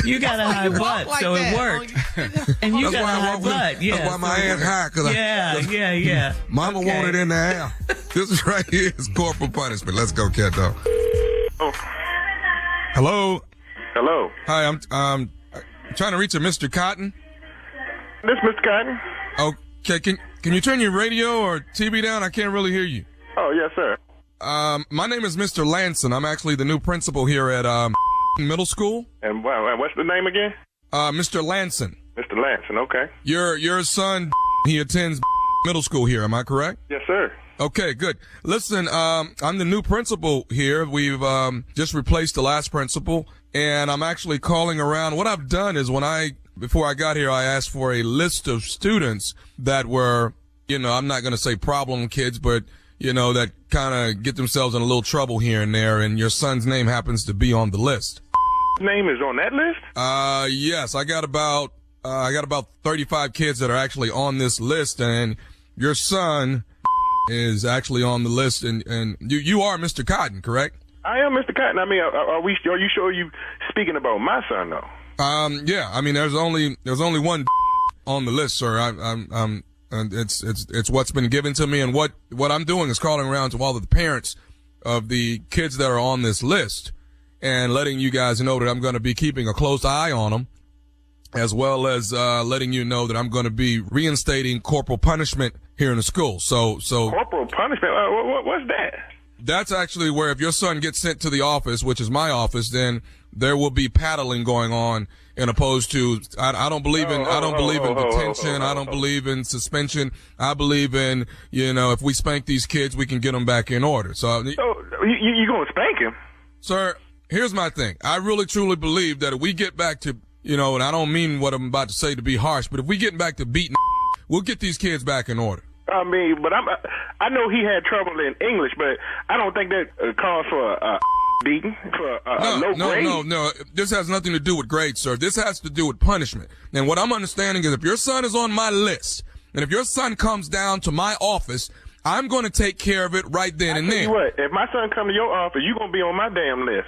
You got a high butt, like so that. it worked. And you got a high butt. Yeah. That's why my ass high. Yeah. Mama Okay. wanted in the air. This right here is corporal punishment. Let's go, cat dog. Hello. Hello. Hi, I'm trying to reach a Mr. Cotton. This Mr. Cotton? Okay, can you turn your radio or TV down? I can't really hear you. Oh, yes, sir. My name is Mr. Lanson. I'm actually the new principal here at middle school. And what's the name again? Mr. Lanson. Mr. Lanson, okay. Your son, he attends middle school here. Am I correct? Yes, sir. Okay, good. Listen, I'm the new principal here. We've just replaced the last principal, and I'm actually calling around. What I've done is before I got here, I asked for a list of students that were, I'm not going to say problem kids, but, that kind of get themselves in a little trouble here and there, and your son's name happens to be on the list. Name is on that list? Yes, I got about 35 kids that are actually on this list, and your son is actually on the list, and you are Mr. Cotton, correct? I am Mr. Cotton. I mean, are you sure you speaking about my son, though? Yeah. I mean, there's only one on the list, sir. And it's what's been given to me, and what I'm doing is calling around to all of the parents of the kids that are on this list, and letting you guys know that I'm going to be keeping a close eye on them, as well as letting you know that I'm going to be reinstating corporal punishment here in the school. So Corporal punishment? What's that? That's actually where if your son gets sent to the office, which is my office, then there will be paddling going on, and opposed to I don't believe in detention. I don't believe in suspension. I believe in if we spank these kids, we can get them back in order. So you gonna spank him, sir? Here's my thing. I really truly believe that if we get back to and I don't mean what I'm about to say to be harsh, but if we get back to beating, we'll get these kids back in order. I mean, but I know he had trouble in English, but I don't think that calls for a beating, for a low grade. No. This has nothing to do with grades, sir. This has to do with punishment. And what I'm understanding is if your son is on my list, and if your son comes down to my office, I'm going to take care of it right then and there. Tell you what, if my son come to your office, you're going to be on my damn list.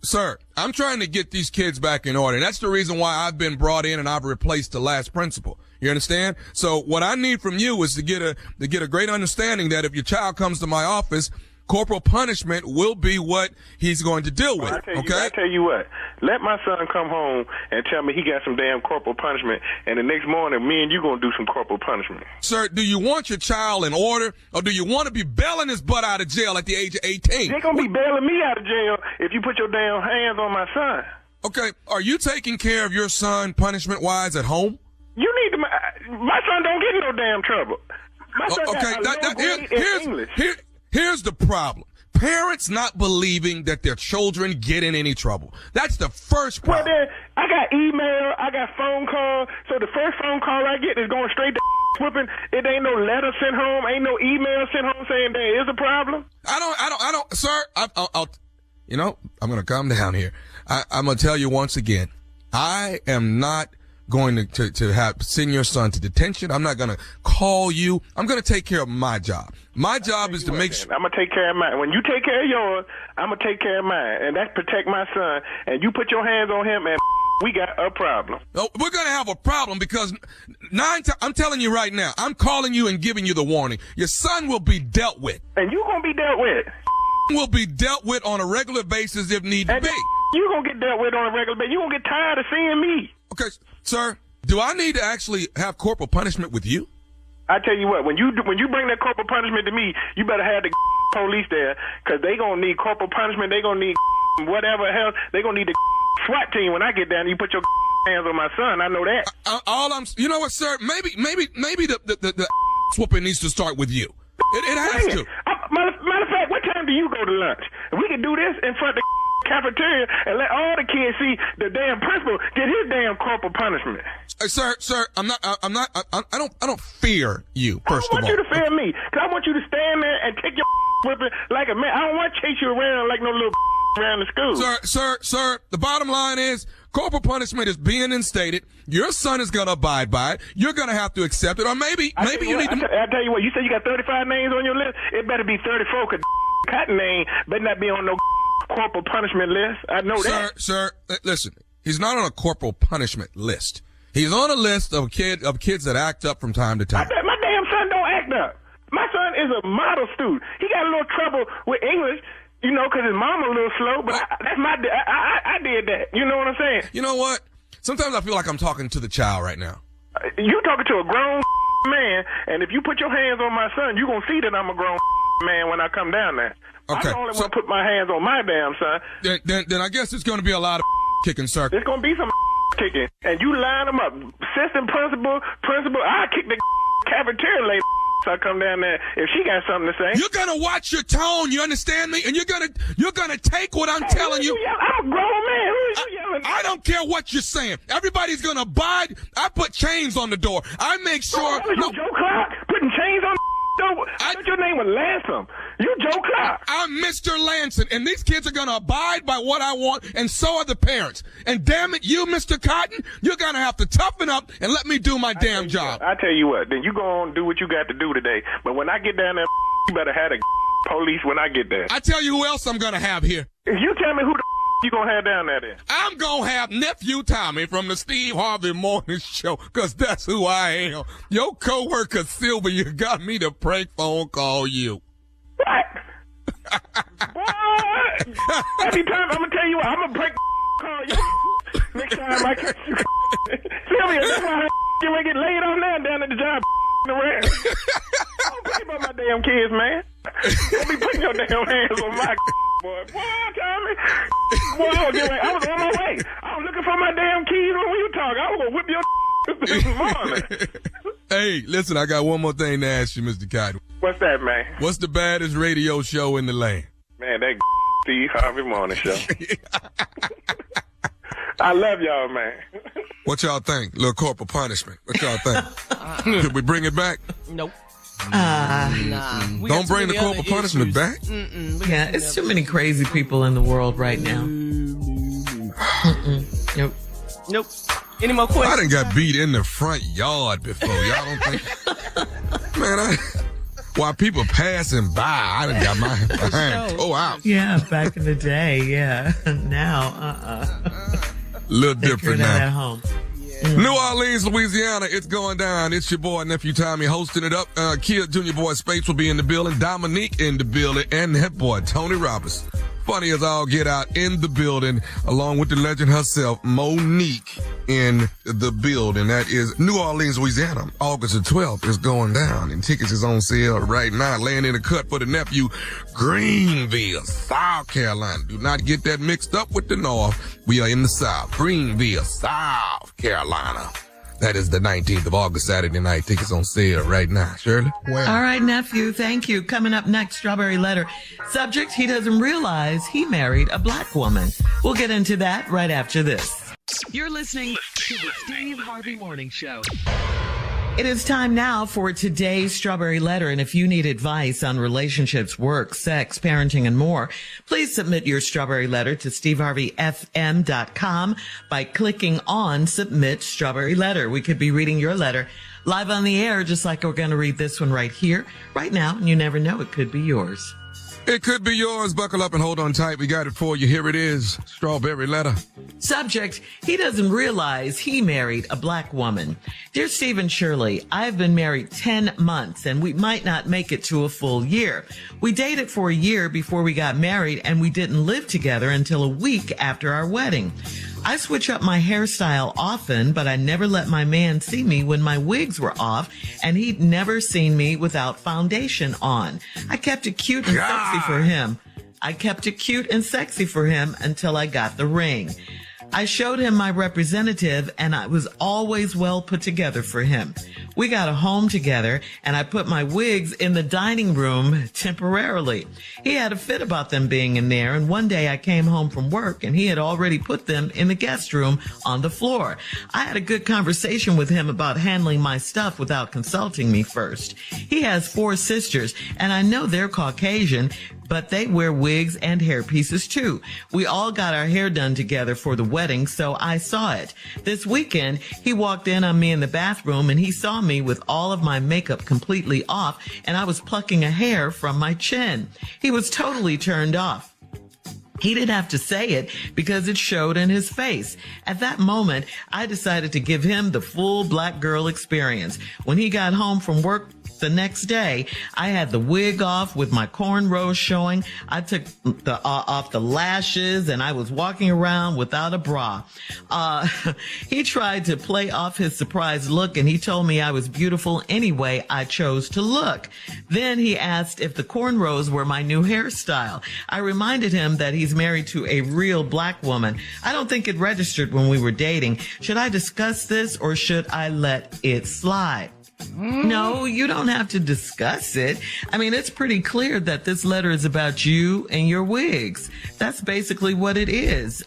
Sir, I'm trying to get these kids back in order. And that's the reason why I've been brought in and I've replaced the last principal. You understand? So what I need from you is to get a great understanding that if your child comes to my office, corporal punishment will be what he's going to deal with. I tell you what, let my son come home and tell me he got some damn corporal punishment, and the next morning, me and you gonna do some corporal punishment. Sir, do you want your child in order, or do you want to be bailing his butt out of jail at the age of 18? They're gonna be bailing me out of jail if you put your damn hands on my son. Okay, are you taking care of your son punishment-wise at home? You need to. My son don't get in no damn trouble. My son got a low grade in English. Here's the problem. Parents not believing that their children get in any trouble. That's the first problem. Well, then, I got email, I got phone call. So the first phone call I get is going straight to whipping. It ain't no letter sent home, ain't no email sent home saying there is a problem. I don't, sir, I'll I'm going to calm down here. I'm going to tell you once again, I am not going to send your son to detention. I'm not going to call you. I'm going to take care of my job. My job is to make sure. I'm going to take care of mine. When you take care of yours, I'm going to take care of mine. And that's protect my son. And you put your hands on him, and we got a problem. Oh, we're going to have a problem because I'm telling you right now, I'm calling you and giving you the warning. Your son will be dealt with. And you going to be dealt with. Will be dealt with on a regular basis if need be. You going to get dealt with on a regular basis. You going to get tired of seeing me. Okay, sir, do I need to actually have corporal punishment with you? I tell you what, when you bring that corporal punishment to me, you better have the police there, because they going to need corporal punishment. They going to need whatever else. They going to need the SWAT team when I get down and you put your hands on my son. I know that. You know what, sir? Maybe the whooping needs to start with you. It has to. Matter of fact, what time do you go to lunch? We can do this in front of the cafeteria and let all the kids see the damn principal get his damn corporal punishment. Sir, I don't fear you, first of all. I don't want you to fear me, because I want you to stand there and take your whipping like a man. I don't want to chase you around like no little around the school. Sir, the bottom line is corporal punishment is being instated. Your son is going to abide by it. You're going to have to accept it. Or maybe you need to... I tell you what, you said you got 35 names on your list? It better be 34, because Cotton name better not be on no corporal punishment list. I know that. Sir, listen. He's not on a corporal punishment list. He's on a list of kids that act up from time to time. My damn son don't act up. My son is a model student. He got a little trouble with English, you know, because his mama a little slow, but I did that. You know what I'm saying? You know what? Sometimes I feel like I'm talking to the child right now. You talking to a grown man, and if you put your hands on my son, you're going to see that I'm a grown man when I come down there. Okay. I don't want to put my hands on my damn son. Then I guess it's going to be a lot of kicking, sir. There's going to be some kicking. And you line them up. Assistant principal, I kick the cafeteria lady. So I come down there if she got something to say. You're gonna watch your tone, you understand me? And you're gonna take what I'm telling you. I'm a grown man. Who are you yelling at? I don't care what you're saying. Everybody's gonna abide. I put chains on the door. I make sure. You Joe Clark putting chains on the door? I thought your name was Lansom. You Joe Clark. I'm Mr. Lanson, and these kids are gonna abide by what I want, and so are the parents. And damn it, you, Mr. Cotton, you're gonna have to toughen up and let me do my damn job. I tell you what, then you go on and do what you got to do today. But when I get down there, you better have the police when I get there. I tell you who else I'm gonna have here. If you tell me who the you gonna have down there then? I'm gonna have Nephew Tommy from the Steve Harvey Morning Show, cause that's who I am. Your coworker Sylvia got me to prank phone call you. What? Boy! Every time, I'm gonna tell you what, I'm gonna break call you. Next time I catch you. Sylvia, that's why I get laid on now down at the job around. Don't play about my damn kids, man. Don't be putting your damn hands on my boy. Boy, Tommy. Boy, I was on my way. I was looking for my damn keys when you talk. I was gonna whip your this morning. Hey, listen, I got one more thing to ask you, Mr. Cotton. What's that, man? What's the baddest radio show in the land? Man, that Steve Harvey Morning Show. I love y'all, man. What y'all think? Little corporal punishment. What y'all think? Should we bring it back? Nope. Nah. Don't bring the corporal punishment back? Yeah, it's too many crazy people in the world right now. Nope. Any more questions? I done got beat in the front yard before. Y'all don't think? Man, while people passing by, I done got my behind tore out. Yeah, back in the day, yeah. Now, A little different now. At home. New Orleans, Louisiana, it's going down. It's your boy, Nephew Tommy, hosting it up. Kid Junior Boy Spates will be in the building. Dominique in the building. And that boy, Tony Roberts. Funny as all get out in the building, along with the legend herself, Monique, in the building. That is New Orleans, Louisiana. August the 12th is going down, and tickets is on sale right now. Laying in the cut for the nephew, Greenville, South Carolina. Do not get that mixed up with the North. We are in the South. Greenville, South Carolina. That is the 19th of August, Saturday night. Tickets on sale right now. Shirley? All right, nephew. Thank you. Coming up next, Strawberry Letter. Subject, he doesn't realize he married a black woman. We'll get into that right after this. You're listening to the Steve Harvey Morning Show. It is time now for today's Strawberry Letter. And if you need advice on relationships, work, sex, parenting, and more, please submit your Strawberry Letter to steveharveyfm.com by clicking on Submit Strawberry Letter. We could be reading your letter live on the air, just like we're going to read this one right here, right now. And you never know, it could be yours. It could be yours. Buckle up and hold on tight. We got it for you. Here it is. Strawberry Letter. Subject, he doesn't realize he married a black woman. Dear Steve and Shirley, I've been married 10 months and we might not make it to a full year. We dated for a year before we got married and we didn't live together until a week after our wedding. I switch up my hairstyle often, but I never let my man see me when my wigs were off, and he'd never seen me without foundation on. I kept it cute and sexy for him. Until I got the ring. I showed him my representative and I was always well put together for him. We got a home together and I put my wigs in the dining room temporarily. He had a fit about them being in there, and one day I came home from work and he had already put them in the guest room on the floor. I had a good conversation with him about handling my stuff without consulting me first. He has 4 sisters and I know they're Caucasian, but they wear wigs and hairpieces too. We all got our hair done together for the wedding, so I saw it. This weekend, he walked in on me in the bathroom and he saw me with all of my makeup completely off and I was plucking a hair from my chin. He was totally turned off. He didn't have to say it because it showed in his face. At that moment, I decided to give him the full black girl experience. When he got home from work the next day, I had the wig off with my cornrows showing. I took off the lashes and I was walking around without a bra. He tried to play off his surprised look and he told me I was beautiful any way I chose to look. Then he asked if the cornrows were my new hairstyle. I reminded him that he's married to a real black woman. I don't think it registered when we were dating. Should I discuss this or should I let it slide? No, you don't have to discuss it. I mean, it's pretty clear that this letter is about you and your wigs. That's basically what it is.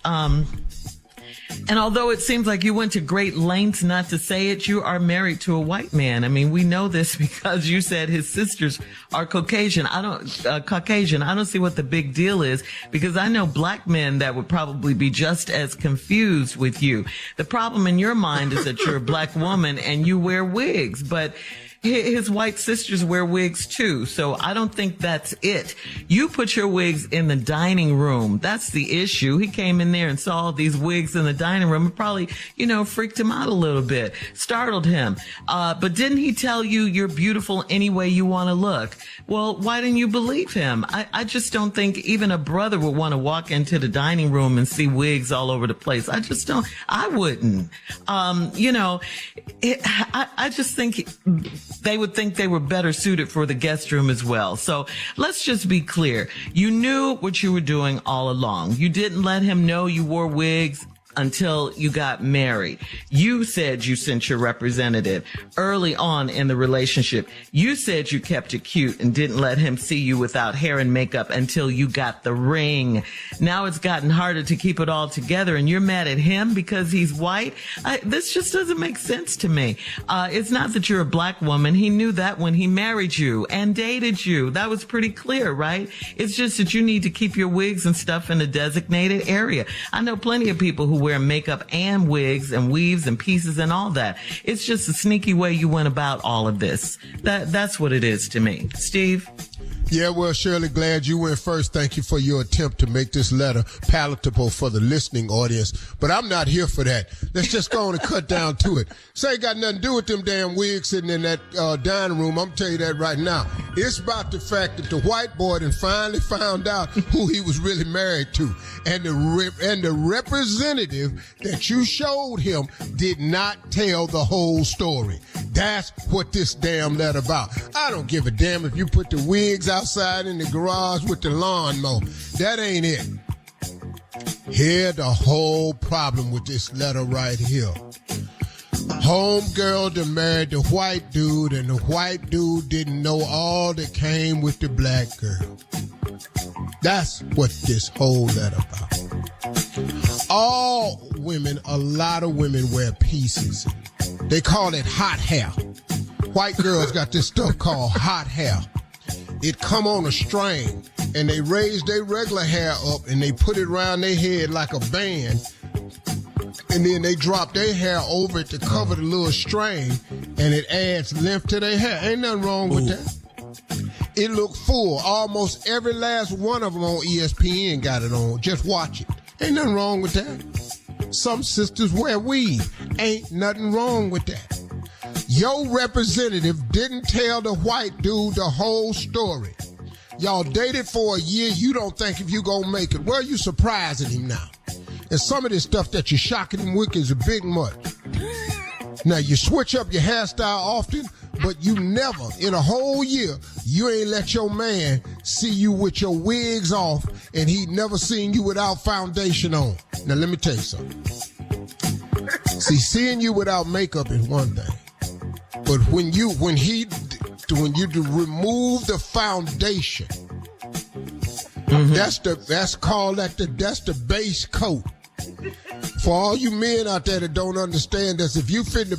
And although it seems like you went to great lengths not to say it, you are married to a white man. I mean, we know this because you said his sisters are Caucasian. I don't see what the big deal is because I know black men that would probably be just as confused with you. The problem in your mind is that you're a black woman and you wear wigs, but his white sisters wear wigs too, so I don't think that's it. You put your wigs in the dining room. That's the issue. He came in there and saw all these wigs in the dining room. It probably, freaked him out a little bit, startled him. But didn't he tell you you're beautiful any way you want to look? Well, why didn't you believe him? I just don't think even a brother would want to walk into the dining room and see wigs all over the place. I wouldn't. I just think they would think they were better suited for the guest room as well. So let's just be clear. You knew what you were doing all along. You didn't let him know you wore wigs until you got married. You said you sent your representative early on in the relationship. You said you kept it cute and didn't let him see you without hair and makeup until you got the ring. Now it's gotten harder to keep it all together and you're mad at him because he's white. This just doesn't make sense to me. It's not that you're a black woman. He knew that when he married you and dated you. That was pretty clear, right? It's just that you need to keep your wigs and stuff in a designated area. I know plenty of people who wear makeup and wigs and weaves and pieces and all that. It's just a sneaky way you went about all of this. That's what it is to me. Steve? Yeah, well, Shirley, glad you went first. Thank you for your attempt to make this letter palatable for the listening audience. But I'm not here for that. Let's just go on and cut down to it. So ain't got nothing to do with them damn wigs sitting in that dining room. I'm telling you that right now. It's about the fact that the white boy done finally found out who he was really married to. And the representative that you showed him did not tell the whole story. That's what this damn letter about. I don't give a damn if you put the wigs outside in the garage with the lawnmower. That ain't it. Here's the whole problem with this letter right here. Homegirl done married the white dude, and the white dude didn't know all that came with the black girl. That's what this whole letter about. A lot of women wear pieces. They call it hot hair. White girls got this stuff called hot hair. It come on a string, and they raise their regular hair up, and they put it around their head like a band, and then they drop their hair over it to cover the little string, and it adds length to their hair. Ain't nothing wrong with that. It look full. Almost every last one of them on ESPN got it on. Just watch it. Ain't nothing wrong with that. Some sisters wear weave. Ain't nothing wrong with that. Your representative didn't tell the white dude the whole story. Y'all dated for a year. You don't think if you gonna make it. Well, you surprising him now. And some of this stuff that you're shocking him with is a big much. Now, you switch up your hairstyle often, but you never, in a whole year, you ain't let your man see you with your wigs off, and he never seen you without foundation on. Now, let me tell you something. See, seeing you without makeup is one thing. But when you remove the foundation, that's the base coat. For all you men out there that don't understand this, if you finna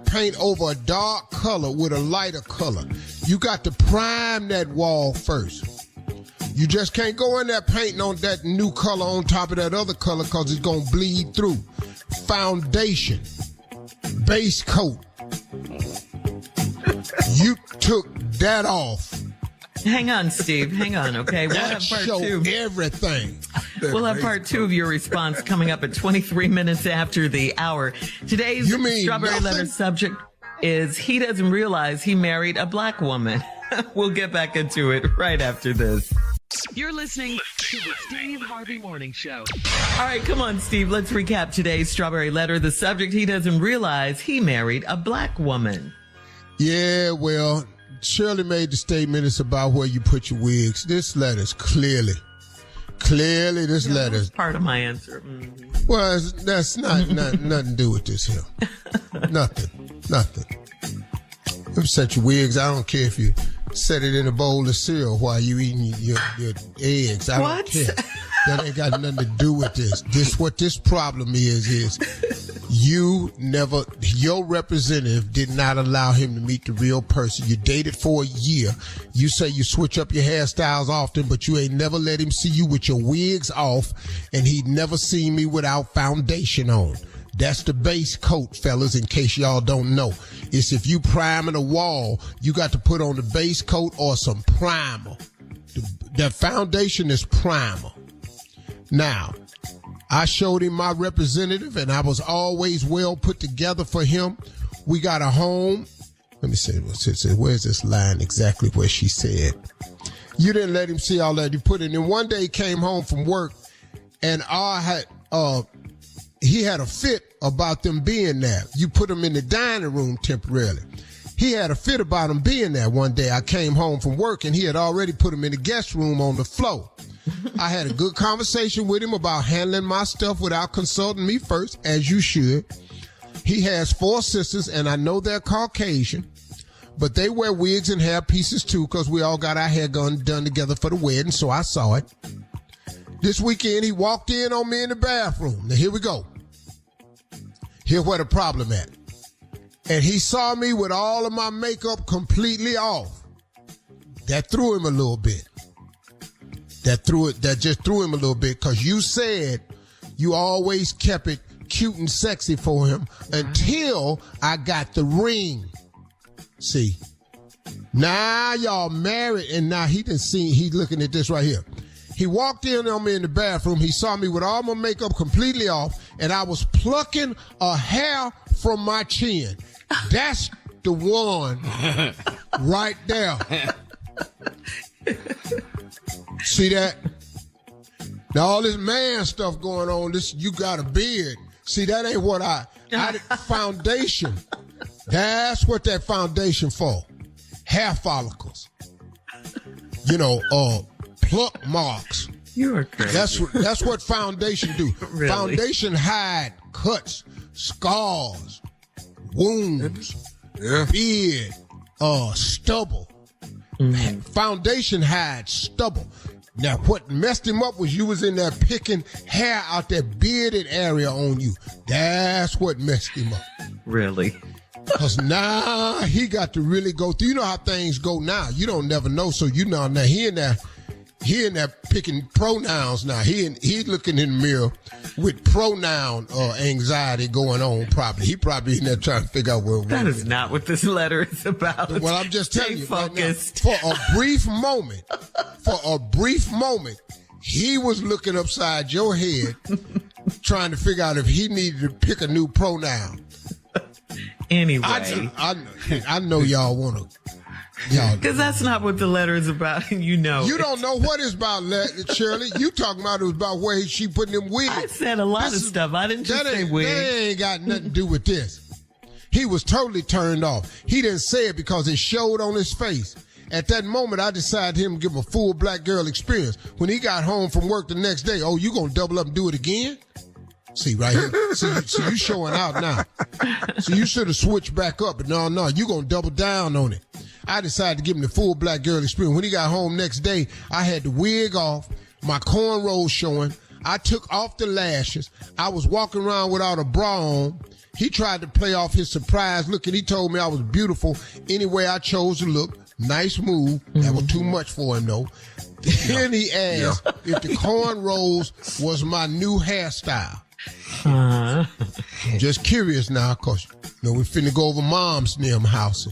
paint over a dark color with a lighter color, you got to prime that wall first. You just can't go in there painting on that new color on top of that other color because it's going to bleed through. Foundation. Base coat. You took that off. Hang on, Steve. Hang on, okay? We'll have part two. Everything. We'll have part two of your response coming up at 23 minutes after the hour. Today's Strawberry Letter subject is he doesn't realize he married a black woman. We'll get back into it right after this. You're listening to the Steve Harvey Morning Show. All right, come on, Steve. Let's recap today's Strawberry Letter. The subject, he doesn't realize he married a black woman. Yeah, well, Shirley made the statement. It's about where you put your wigs. This letter's clearly this letter's part of my answer. Well, that's nothing to do with this here. Nothing. You set your wigs. I don't care if you set it in a bowl of cereal while you eating your eggs. I don't care. That ain't got nothing to do with this. What this problem is your representative did not allow him to meet the real person. You dated for a year. You say you switch up your hairstyles often, but you ain't never let him see you with your wigs off, and he'd never seen me without foundation on. That's the base coat, fellas, in case y'all don't know. It's if you priming a wall, you got to put on the base coat or some primer. That foundation is primer. Now, I showed him my representative, and I was always well put together for him. We got a home. Let me see. Where's this line exactly where she said? You didn't let him see all that. You put it in. One day he came home from work, and he had a fit about them being there. You put him in the dining room temporarily. He had a fit about him being there one day. I came home from work, and he had already put him in the guest room on the floor. I had a good conversation with him about handling my stuff without consulting me first, as you should. He has 4 sisters, and I know they're Caucasian, but they wear wigs and hair pieces too, because we all got our hair done together for the wedding, so I saw it. This weekend, he walked in on me in the bathroom. Now, here we go. Here's where the problem at. And he saw me with all of my makeup completely off. That threw him a little bit. That just threw him a little bit, because you said you always kept it cute and sexy for him until I got the ring. See, now y'all married, and now he's looking at this right here. He walked in on me in the bathroom. He saw me with all my makeup completely off, and I was plucking a hair from my chin. That's the one right there. See that? Now all this man stuff going on, you got a beard. See, that ain't what foundation. That's what that foundation for. Hair follicles. Pluck marks. You are crazy. That's what foundation do. Really? Foundation hide cuts, scars, wounds, beard, stubble. Mm-hmm. Foundation hides stubble. Now, what messed him up was you was in there picking hair out that bearded area on you. That's what messed him up. Really? Because now he got to really go through. You know how things go now. You don't never know. So you know now he in there picking pronouns now. He looking in the mirror with pronoun anxiety going on probably. He probably in there trying to figure out where. That is not what this letter is about. Well, I'm just telling you. Focused. Right now, for a brief moment, he was looking upside your head trying to figure out if he needed to pick a new pronoun. Anyway. I know y'all want to. Because that's not what the letter is about, and you know. You don't know what it's about, Shirley. You talking about it was about where she putting them wigs. I said a lot of stuff. I didn't just say wigs. That ain't got nothing to do with this. He was totally turned off. He didn't say it because it showed on his face. At that moment, I decided him to give him a full black girl experience. When he got home from work the next day, oh, you gonna double up and do it again? See, right here. See, you showing out now. So you should have switched back up, but no, you gonna double down on it. I decided to give him the full black girl experience. When he got home next day, I had the wig off, my cornrows showing. I took off the lashes. I was walking around without a bra on. He tried to play off his surprise look, and he told me I was beautiful any way I chose to look. Nice move. That was too much for him, though. Then he asked if the cornrows was my new hairstyle. Just curious now, cause you know we finna go over Mom's near house.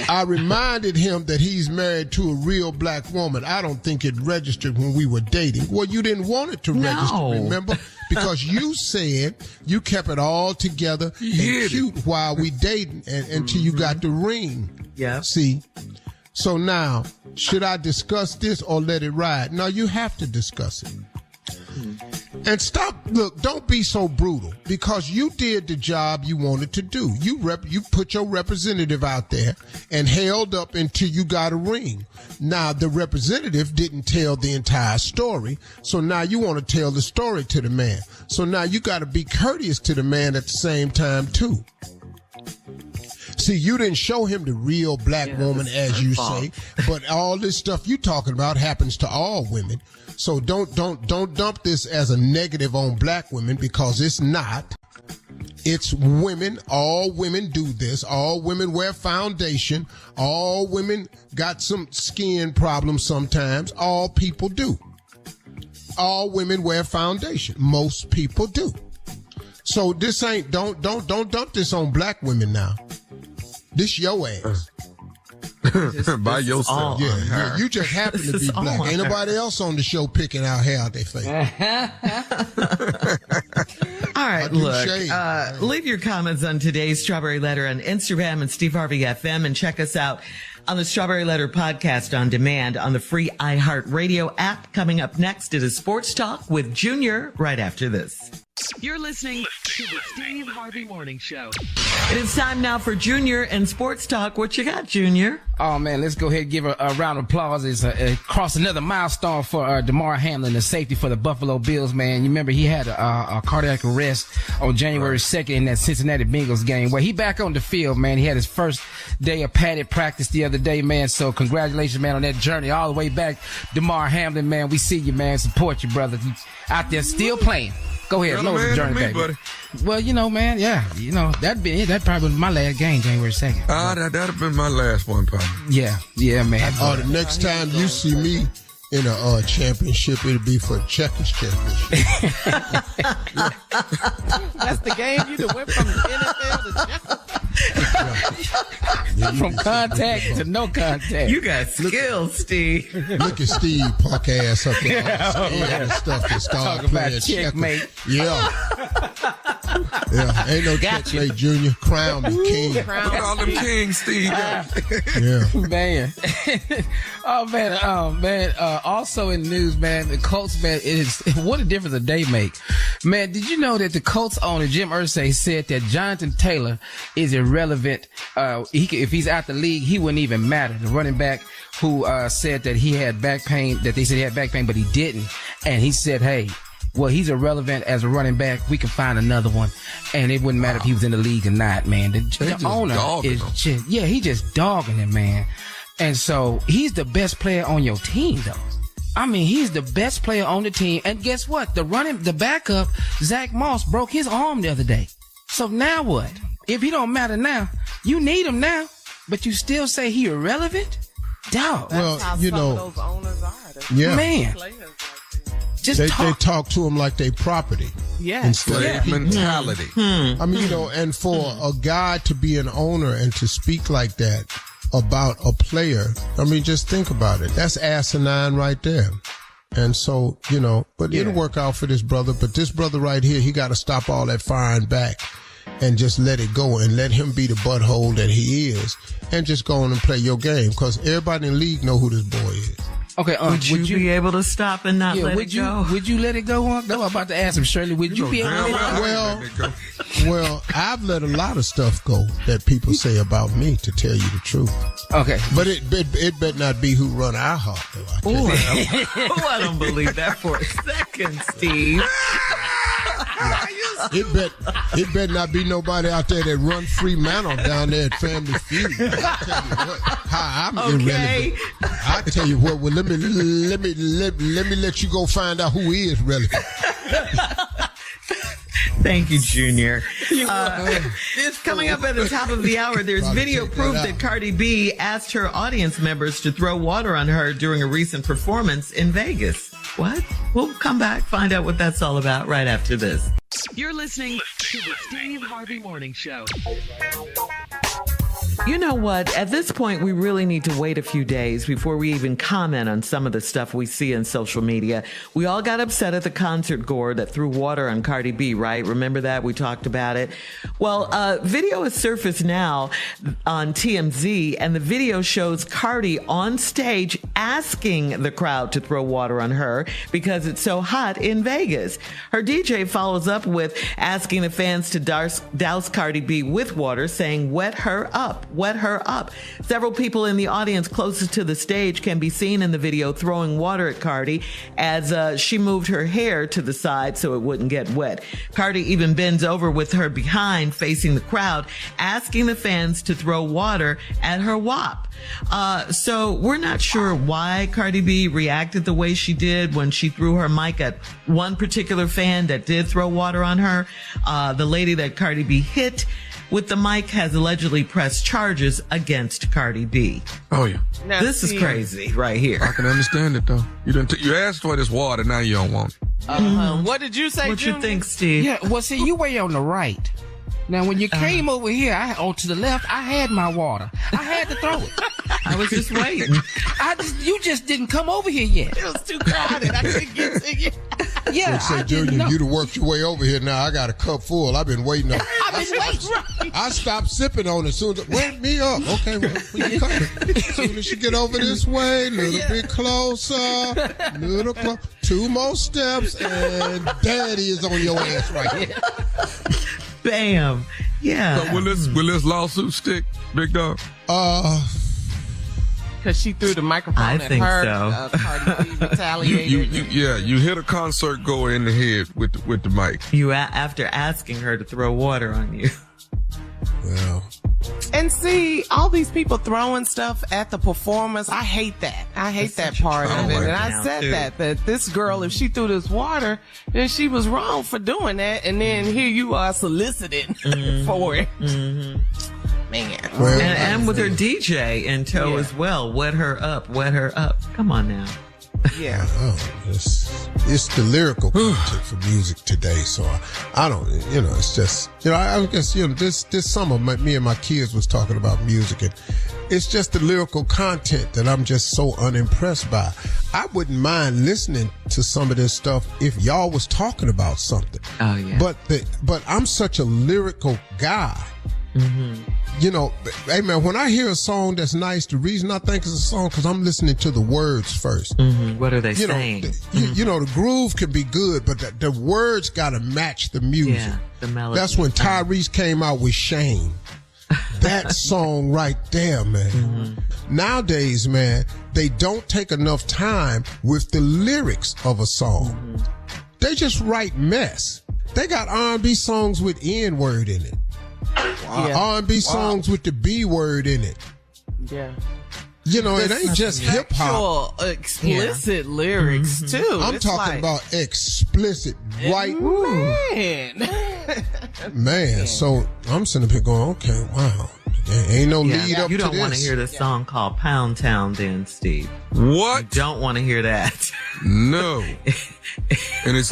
I reminded him that he's married to a real black woman. I don't think it registered when we were dating. Well, you didn't want it to register, remember? Because you said you kept it all together and cute while we dating until you got the ring. Yeah. See? So now, should I discuss this or let it ride? No, you have to discuss it. And don't be so brutal, because you did the job you wanted to do. You put your representative out there and held up until you got a ring. Now, the representative didn't tell the entire story, so now you want to tell the story to the man. So now you got to be courteous to the man at the same time, too. See, you didn't show him the real black woman, as you say, but all this stuff you talking about happens to all women. So don't dump this as a negative on black women, because it's not. It's women. All women do this. All women wear foundation. All women got some skin problems sometimes. All people do. All women wear foundation. Most people do. So this ain't, don't dump this on black women now. This your ass. By yourself. Yeah, you just happen to be black. Ain't nobody else on the show picking out hair out their face. All right, look, leave your comments on today's Strawberry Letter on Instagram and Steve Harvey FM, and check us out on the Strawberry Letter podcast on demand on the free iHeartRadio app. Coming up next, it is Sports Talk with Junior right after this. You're listening to the Steve Harvey Morning Show. It is time now for Junior and Sports Talk. What you got, Junior? Oh, man, let's go ahead and give a round of applause. It's across another milestone for Damar Hamlin, the safety for the Buffalo Bills, man. You remember he had a cardiac arrest on January 2nd in that Cincinnati Bengals game. Well, he back on the field, man. He had his first day of padded practice the other day, man. So congratulations, man, on that journey all the way back. Damar Hamlin, man, we see you, man. Support you, brother. You out there still playing. Go ahead, load the journey, baby. Buddy. Well, you know, man, that'd be it. That probably was my last game, January 2nd. That'd have been my last one, probably. Yeah, man. The next time you see me in a championship, it'll be for checkers championship. That's the game you done went from the NFL to checkers. From contact to no contact. You got skills, Steve. Look at Steve, punk ass up there. And stuff to start talking about checkmate. Yeah, ain't no checkmate, Junior. Crown me king. Crown all them kings, Steve. Man. Oh, man. Also in the news, man, the Colts, man, what a difference a day make. Man, did you know that the Colts owner, Jim Irsay, said that Jonathan Taylor is irrelevant? If he's out the league, he wouldn't even matter. The running back who said that he had back pain, that they said he had back pain, but he didn't. And he said, hey, well, he's irrelevant as a running back. We can find another one. And it wouldn't matter if he was in the league or not, man. The owner is he's just dogging him, man. And so he's the best player on your team, though. I mean, he's the best player on the team. And guess what? The backup, Zach Moss, broke his arm the other day. So now what? If he don't matter now, you need him now, but you still say he irrelevant? Dog. That's how some of those owners are. Yeah. Man. They talk to him like they property. Yeah. Slave mentality. I mean, and for a guy to be an owner and to speak like that about a player, I mean, just think about it. That's asinine right there. And so, but it'll work out for this brother. But this brother right here, he got to stop all that firing back and just let it go and let him be the butthole that he is and just go on and play your game, because everybody in the league know who this boy is. Okay, would you be able to stop and not let it go? Would you let it go? No, I'm about to ask him, Shirley. Would you be able to let it go? Well, I've let a lot of stuff go that people say about me, to tell you the truth. Okay. But it better not be who run our heart, though. I don't believe that for a second, Steve. It better not be nobody out there that run free mantle down there at Family Feud. I tell you what, how I'm irrelevant. I tell you what. Well, let me let you go find out who is relevant. Thank you, Junior. Coming up at the top of the hour, there's video proof that Cardi B asked her audience members to throw water on her during a recent performance in Vegas. What? We'll come back, find out what that's all about right after this. You're listening to the Steve Harvey Morning Show. You know what? At this point, we really need to wait a few days before we even comment on some of the stuff we see in social media. We all got upset at the concert goer that threw water on Cardi B, right? Remember that? We talked about it. Well, video has surfaced now on TMZ, and the video shows Cardi on stage asking the crowd to throw water on her because it's so hot in Vegas. Her DJ follows up with asking the fans to douse Cardi B with water, saying, wet her up. Several people in the audience closest to the stage can be seen in the video throwing water at Cardi as she moved her hair to the side so it wouldn't get wet. Cardi even bends over with her behind facing the crowd, asking the fans to throw water at her WAP. So we're not sure why Cardi B reacted the way she did when she threw her mic at one particular fan that did throw water on her. The lady that Cardi B hit with the mic has allegedly pressed charges against Cardi B. Oh, yeah. Now, this is crazy right here. I can understand it, though. You asked for this water, now you don't want it. What did you say, What Junior? you think, Steve? Yeah, well, see, you way on the right. Now, when you came over here, to the left, I had my water. I had to throw it. I was just waiting. You just didn't come over here yet. It was too crowded. I couldn't get to you. Yeah, They say, Junior, you'd have worked your way over here. Now I got a cup full. I've been waiting on. I've been waiting. I stopped sipping on it soon as wake me up. Okay, well, when you coming? Soon as you get over this way, little bit closer, two more steps, and Daddy is on your ass right here. Bam. Yeah. So will this lawsuit stick, Big Dog? Because she threw the microphone I at think her. so. Cardi B retaliated. You hit a concert goer in the head with the mic. You after asking her to throw water on you. Well, And see, all these people throwing stuff at the performers, I hate that. I hate that part of it. And I said that this girl, if she threw this water, then she was wrong for doing that. And then here you are soliciting for it. Mm-hmm. Man. Well, And with her DJ in tow as well. Wet her up. Come on now. Yeah. It's the lyrical content for music today. So I don't, it's just, I guess, this summer, me and my kids was talking about music, and it's just the lyrical content that I'm just so unimpressed by. I wouldn't mind listening to some of this stuff if y'all was talking about something. Oh, yeah. But I'm such a lyrical guy. Mm-hmm. Hey man, when I hear a song that's nice, the reason I think it's a song because I'm listening to the words first. Mm-hmm. What are they saying? The groove can be good, but the words got to match the music. Yeah, the melody. That's when Tyrese came out with Shame. That song right there, man. Mm-hmm. Nowadays, man, they don't take enough time with the lyrics of a song. Mm-hmm. They just write mess. They got R&B songs with N-word in it. R&B songs with the B word in it. Yeah. You know, it ain't just hip hop. Actual explicit lyrics too. I'm It's talking about explicit, right? Man. So I'm sitting up here going, okay, wow. There ain't no lead up to this. You don't want to hear the song called Pound Town then, Steve. What? You don't want to hear that. No. And it's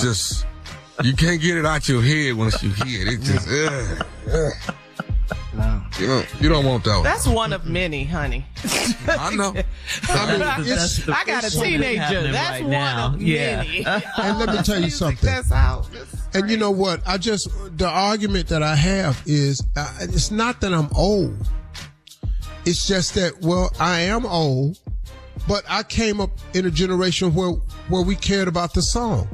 just, you can't get it out your head once you hear it. It just, No. You don't want that one. That's one of many, honey. I know. I mean, I got a teenager. That's one of many. And let me tell you something. That's how. And you know what? The argument that I have is, it's not that I'm old. It's just that, well, I am old, but I came up in a generation where we cared about the song.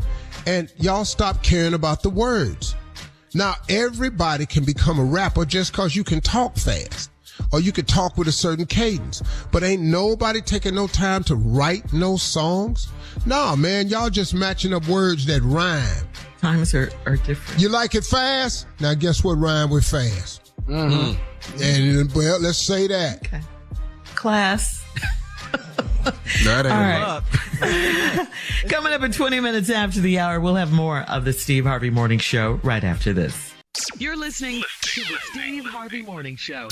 And y'all stopped caring about the words. Now, everybody can become a rapper just because you can talk fast or you can talk with a certain cadence. But ain't nobody taking no time to write no songs. Nah, man, y'all just matching up words that rhyme. Times are different. You like it fast? Now, guess what rhyme with fast? Mm-hmm. And, well, let's say that. Okay. Class. That ain't all right. Coming up in 20 minutes after the hour, we'll have more of the Steve Harvey Morning Show right after this. You're listening to the Steve Harvey Morning Show.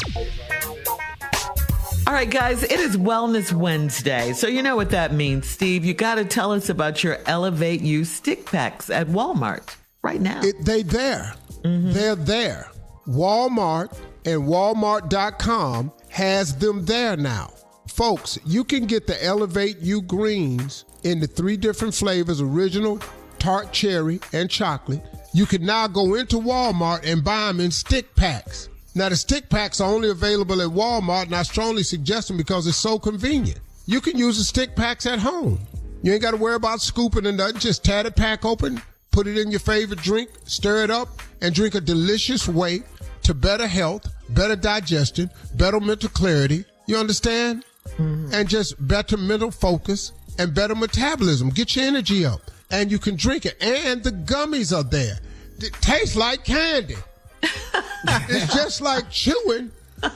All right, guys, it is Wellness Wednesday. So you know what that means, Steve. You got to tell us about your Elevate You stick packs at Walmart right now. They're there. Mm-hmm. They're there. Walmart and Walmart.com has them there now. Folks, you can get the Elevate You greens in the 3 different flavors, original, tart cherry, and chocolate. You can now go into Walmart and buy them in stick packs. Now, the stick packs are only available at Walmart, and I strongly suggest them because it's so convenient. You can use the stick packs at home. You ain't got to worry about scooping and nothing. Just tear the pack open, put it in your favorite drink, stir it up, and drink a delicious way to better health, better digestion, better mental clarity. You understand? Mm-hmm. And just better mental focus and better metabolism. Get your energy up. And you can drink it. And the gummies are there. It tastes like candy. It's just like chewing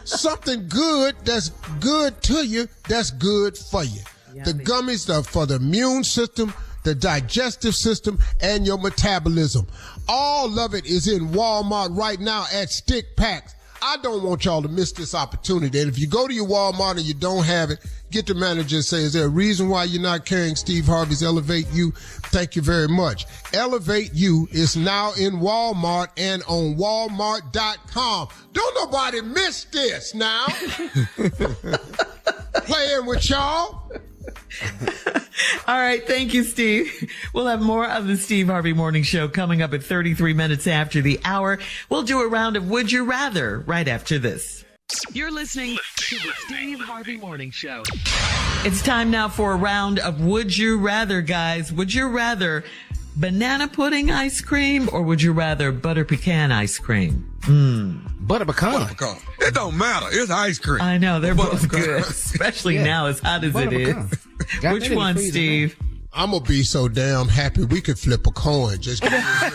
something good that's good to you, that's good for you. Yummy. The gummies are for the immune system, the digestive system, and your metabolism. All of it is in Walmart right now at stick packs. I don't want y'all to miss this opportunity. And if you go to your Walmart and you don't have it, get the manager and say, is there a reason why you're not carrying Steve Harvey's Elevate You? Thank you very much. Elevate You is now in Walmart and on Walmart.com. Don't nobody miss this now. Playing with y'all. All right. Thank you, Steve. We'll have more of the Steve Harvey Morning Show coming up at 33 minutes after the hour. We'll do a round of Would You Rather right after this. You're listening to the Steve Harvey Morning Show. It's time now for a round of Would You Rather, guys. Would you rather banana pudding ice cream or would you rather butter pecan ice cream? Butter pecan. It don't matter. It's ice cream. I know. They're both good, especially now as hot as it is. Which one, Steve? I'm going to be so damn happy we could flip a coin. Just get here.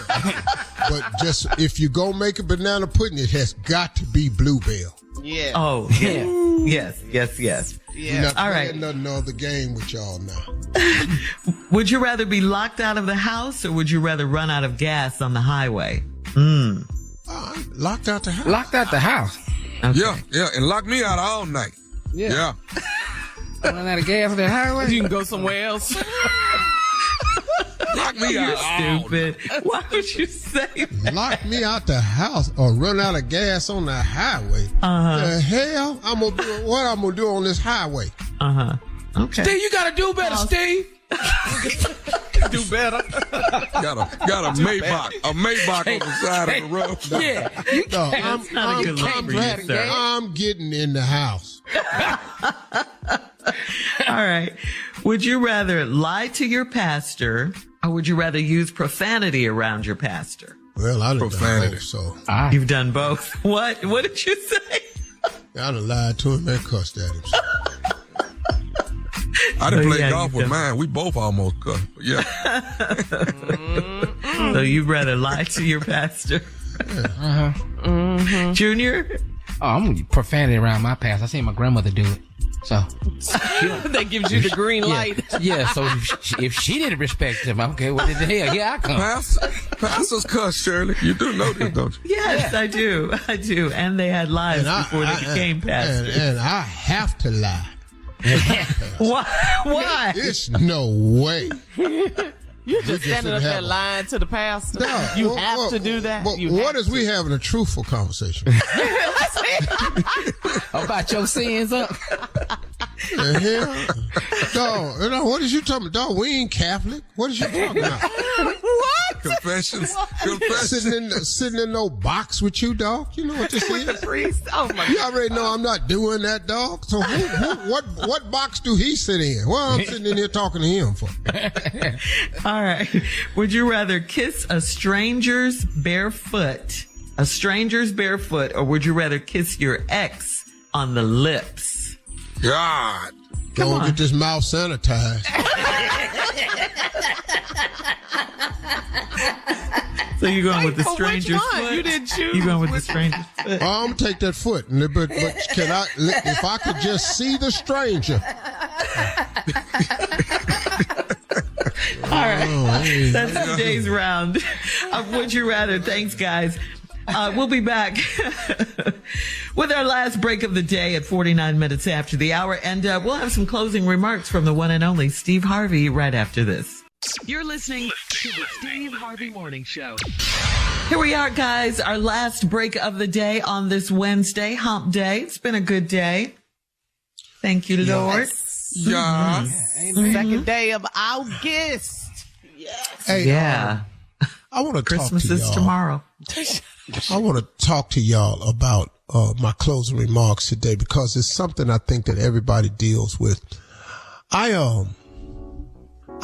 But just if you go make a banana pudding, it has got to be Bluebell. Yeah. Oh, yeah. Yes. We're not All playing right. another game with y'all now. Would you rather be locked out of the house or would you rather run out of gas on the highway? Locked out the house. Locked out the house. Okay. Yeah, and lock me out all night. Yeah. Run out of gas on the highway. You can go somewhere else. Lock me out. Stupid. Why would you say that? Lock me out the house or run out of gas on the highway. The hell? What I'm gonna do on this highway? Okay. Steve, you gotta do better, Steve. Do better. Got a Maybach on the side of the road. Yeah. No, not a good look for you, sir. I'm getting in the house. All right. Would you rather lie to your pastor or would you rather use profanity around your pastor? Well, I done Profanity. both, so You've done both. What did you say? I done lied to him and cussed at him. I didn't play yeah, golf with mine. We both almost cussed. Yeah. So you'd rather lie to your pastor? Yeah. Junior? Oh, I'm profanity around my past. I seen my grandmother do it. So that gives you the green light. Yeah. So if she didn't respect him, okay, what the hell? Here I come. Pastors cuss, Shirley. You do know this, don't you? Yes, I do. And they had lives before they became pastors. And I have to lie. Why? It's no way. You're just standing up there lying to the pastor. No, you have to do that. What is we having a truthful conversation? About your sins, huh? The hell? Dog, what is you talking about? Dog, we ain't Catholic. What is you talking about? What? Confessions. Sitting in no box with you, dog. You know what this is? The priest. Oh my God. You already know I'm not doing that, dog. So what box do he sit in? Well, I'm sitting in here talking to him for. All right. Would you rather kiss a stranger's barefoot, or would you rather kiss your ex on the lips? God. Go get this mouth sanitized. So you're going with the stranger's foot? You didn't choose. You're going with the stranger's foot. I'm gonna take that foot, but can I? If I could just see the stranger. All right, that's today's round of Would You Rather. Thanks, guys. We'll be back with our last break of the day at 49 minutes after the hour, and we'll have some closing remarks from the one and only Steve Harvey right after this. You're listening to the Steve Harvey Morning Show. Here we are, guys, our last break of the day on this Wednesday, hump day. It's been a good day. Thank you, Lord. Yeah. Second day of August. Yes. Hey, yeah. I want to talk Christmas to y'all. is tomorrow. I want to talk to y'all about my closing remarks today because it's something I think that everybody deals with. I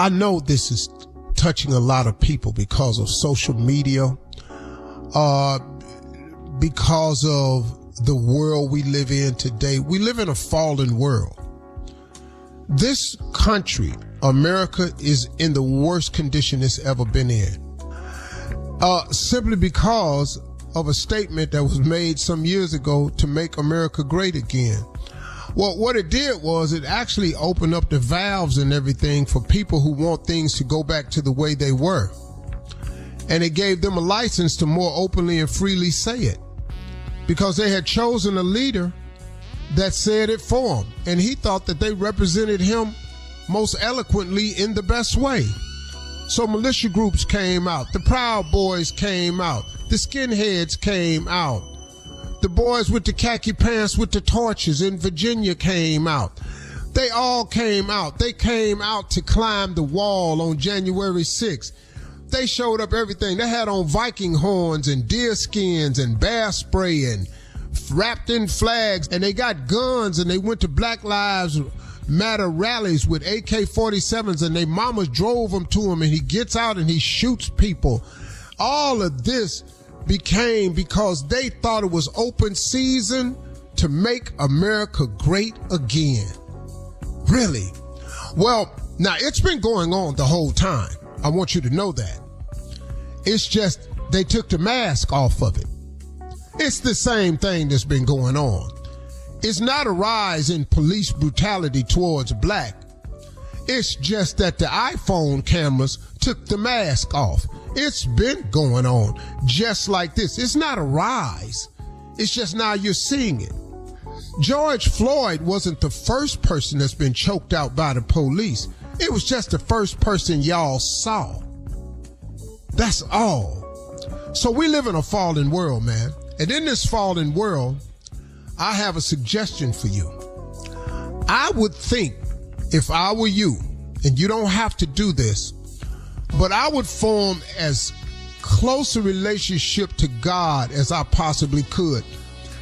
know this is touching a lot of people because of social media, because of the world we live in today. We live in a fallen world. This country, America, is in the worst condition it's ever been in. Simply because of a statement that was made some years ago to make America great again. Well, what it did was it actually opened up the valves and everything for people who want things to go back to the way they were. And it gave them a license to more openly and freely say it because they had chosen a leader that said it for him. And he thought that they represented him most eloquently in the best way. So militia groups came out. The Proud Boys came out. The skinheads came out. The boys with the khaki pants with the torches in Virginia came out. They all came out. They came out to climb the wall on January 6th. They showed up everything. They had on Viking horns and deer skins and bear spray and wrapped in flags. And they got guns and they went to Black Lives Matter rallies with AK-47s and their mamas drove them to him and he gets out and he shoots people. All of this became because they thought it was open season to make America great again. Really? Well, now it's been going on the whole time. I want you to know that. It's just they took the mask off of it. It's the same thing that's been going on. It's not a rise in police brutality towards black. It's just that the iPhone cameras took the mask off. It's been going on just like this. It's not a rise. It's just now you're seeing it. George Floyd wasn't the first person that's been choked out by the police. It was just the first person y'all saw. That's all. So we live in a fallen world, man. And in this fallen world, I have a suggestion for you. I would think if I were you, and you don't have to do this, but I would form as close a relationship to God as I possibly could.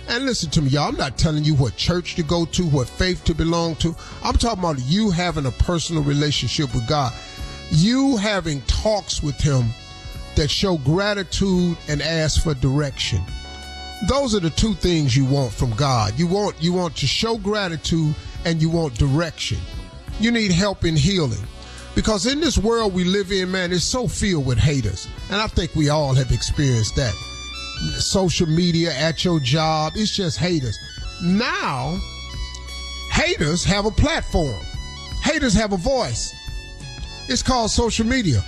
And listen to me, y'all, I'm not telling you what church to go to, what faith to belong to. I'm talking about you having a personal relationship with God. You having talks with him that show gratitude and ask for direction. Those are the two things you want from God. You want to show gratitude and you want direction. You need help in healing. Because in this world we live in, man, it's so filled with haters. And I think we all have experienced that. Social media, at your job, it's just haters. Now, Haters have a platform. Haters have a voice. It's called social media.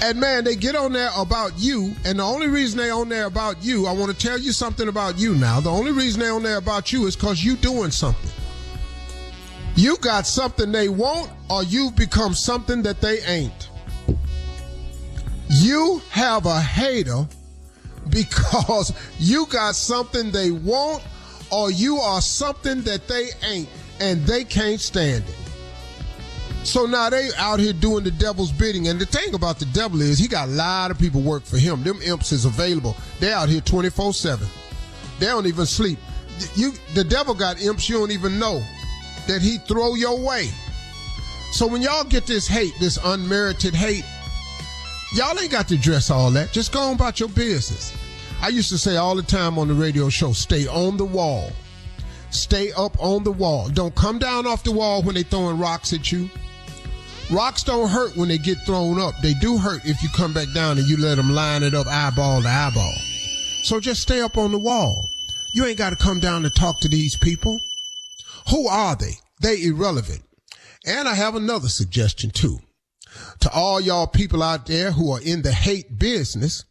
And man, they get on there about you, and the only reason they on there about you, I want to tell you something about you now. The only reason they on there about you is because you doing something. You got something they want, or you've become something that they ain't. You have a hater because you got something they want, or you are something that they ain't, and they can't stand it. So now they out here doing the devil's bidding. And the thing about the devil is he got a lot of people work for him. Them imps is available. They out here 24/7. They don't even sleep. The devil got imps you don't even know that he throw your way. So when y'all get this hate, this unmerited hate, y'all ain't got to address all that. Just go on about your business. I used to say all the time on the radio show, stay on the wall. Stay up on the wall. Don't come down off the wall when they throwing rocks at you. Rocks don't hurt when they get thrown up. They do hurt if you come back down and you let them line it up eyeball to eyeball. So just stay up on the wall. You ain't got to come down to talk to these people. Who are they? They irrelevant. And I have another suggestion too. To all y'all people out there who are in the hate business,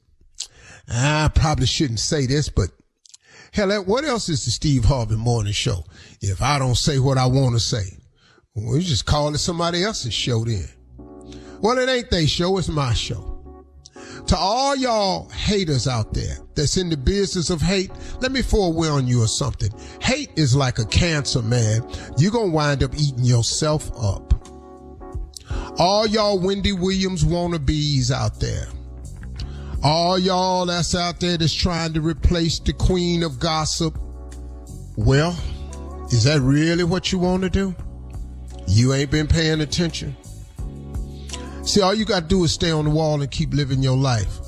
I probably shouldn't say this, but hell, what else is the Steve Harvey Morning Show if I don't say what I want to say? Well, you just call it somebody else's show then. Well, it ain't their show, it's my show. To all y'all haters out there that's in the business of hate, let me forewarn you or something. Hate is like a cancer, man. You're going to wind up eating yourself up. All y'all Wendy Williams wannabes out there. All y'all that's out there that's trying to replace the queen of gossip. Well, is that really what you want to do? You ain't been paying attention. See, all you got to do is stay on the wall and keep living your life.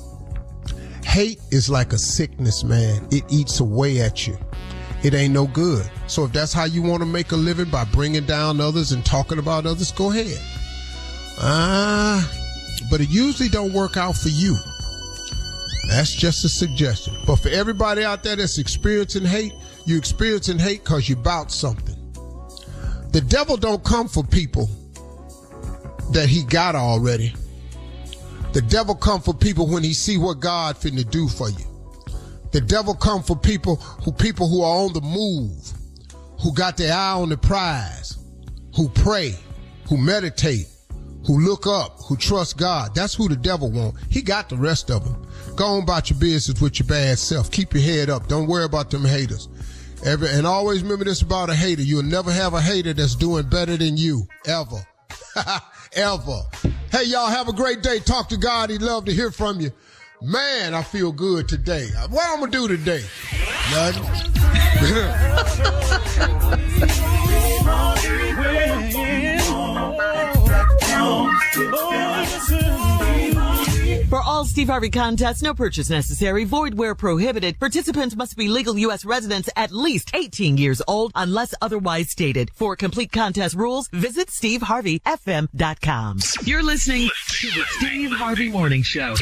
Hate is like a sickness, man. It eats away at you. It ain't no good. So if that's how you want to make a living, by bringing down others and talking about others, go ahead. But it usually don't work out for you. That's just a suggestion. But for everybody out there that's experiencing hate, you're experiencing hate because you bout something. The devil don't come for people that he got already. The devil come for people when he see what God finna do for you. The devil come for people who are on the move, who got their eye on the prize, who pray, who meditate, who look up, who trust God. That's who the devil want. He got the rest of them. Go on about your business with your bad self. Keep your head up. Don't worry about them haters. And always remember this about a hater. You'll never have a hater that's doing better than you. Ever. Ever. Hey, y'all have a great day. Talk to God. He'd love to hear from you. Man, I feel good today. What I'm going to do today? Nothing. For all Steve Harvey contests, no purchase necessary, void where prohibited. Participants must be legal U.S. residents at least 18 years old unless otherwise stated. For complete contest rules, visit SteveHarveyFM.com. You're listening to the Steve Harvey Morning Show.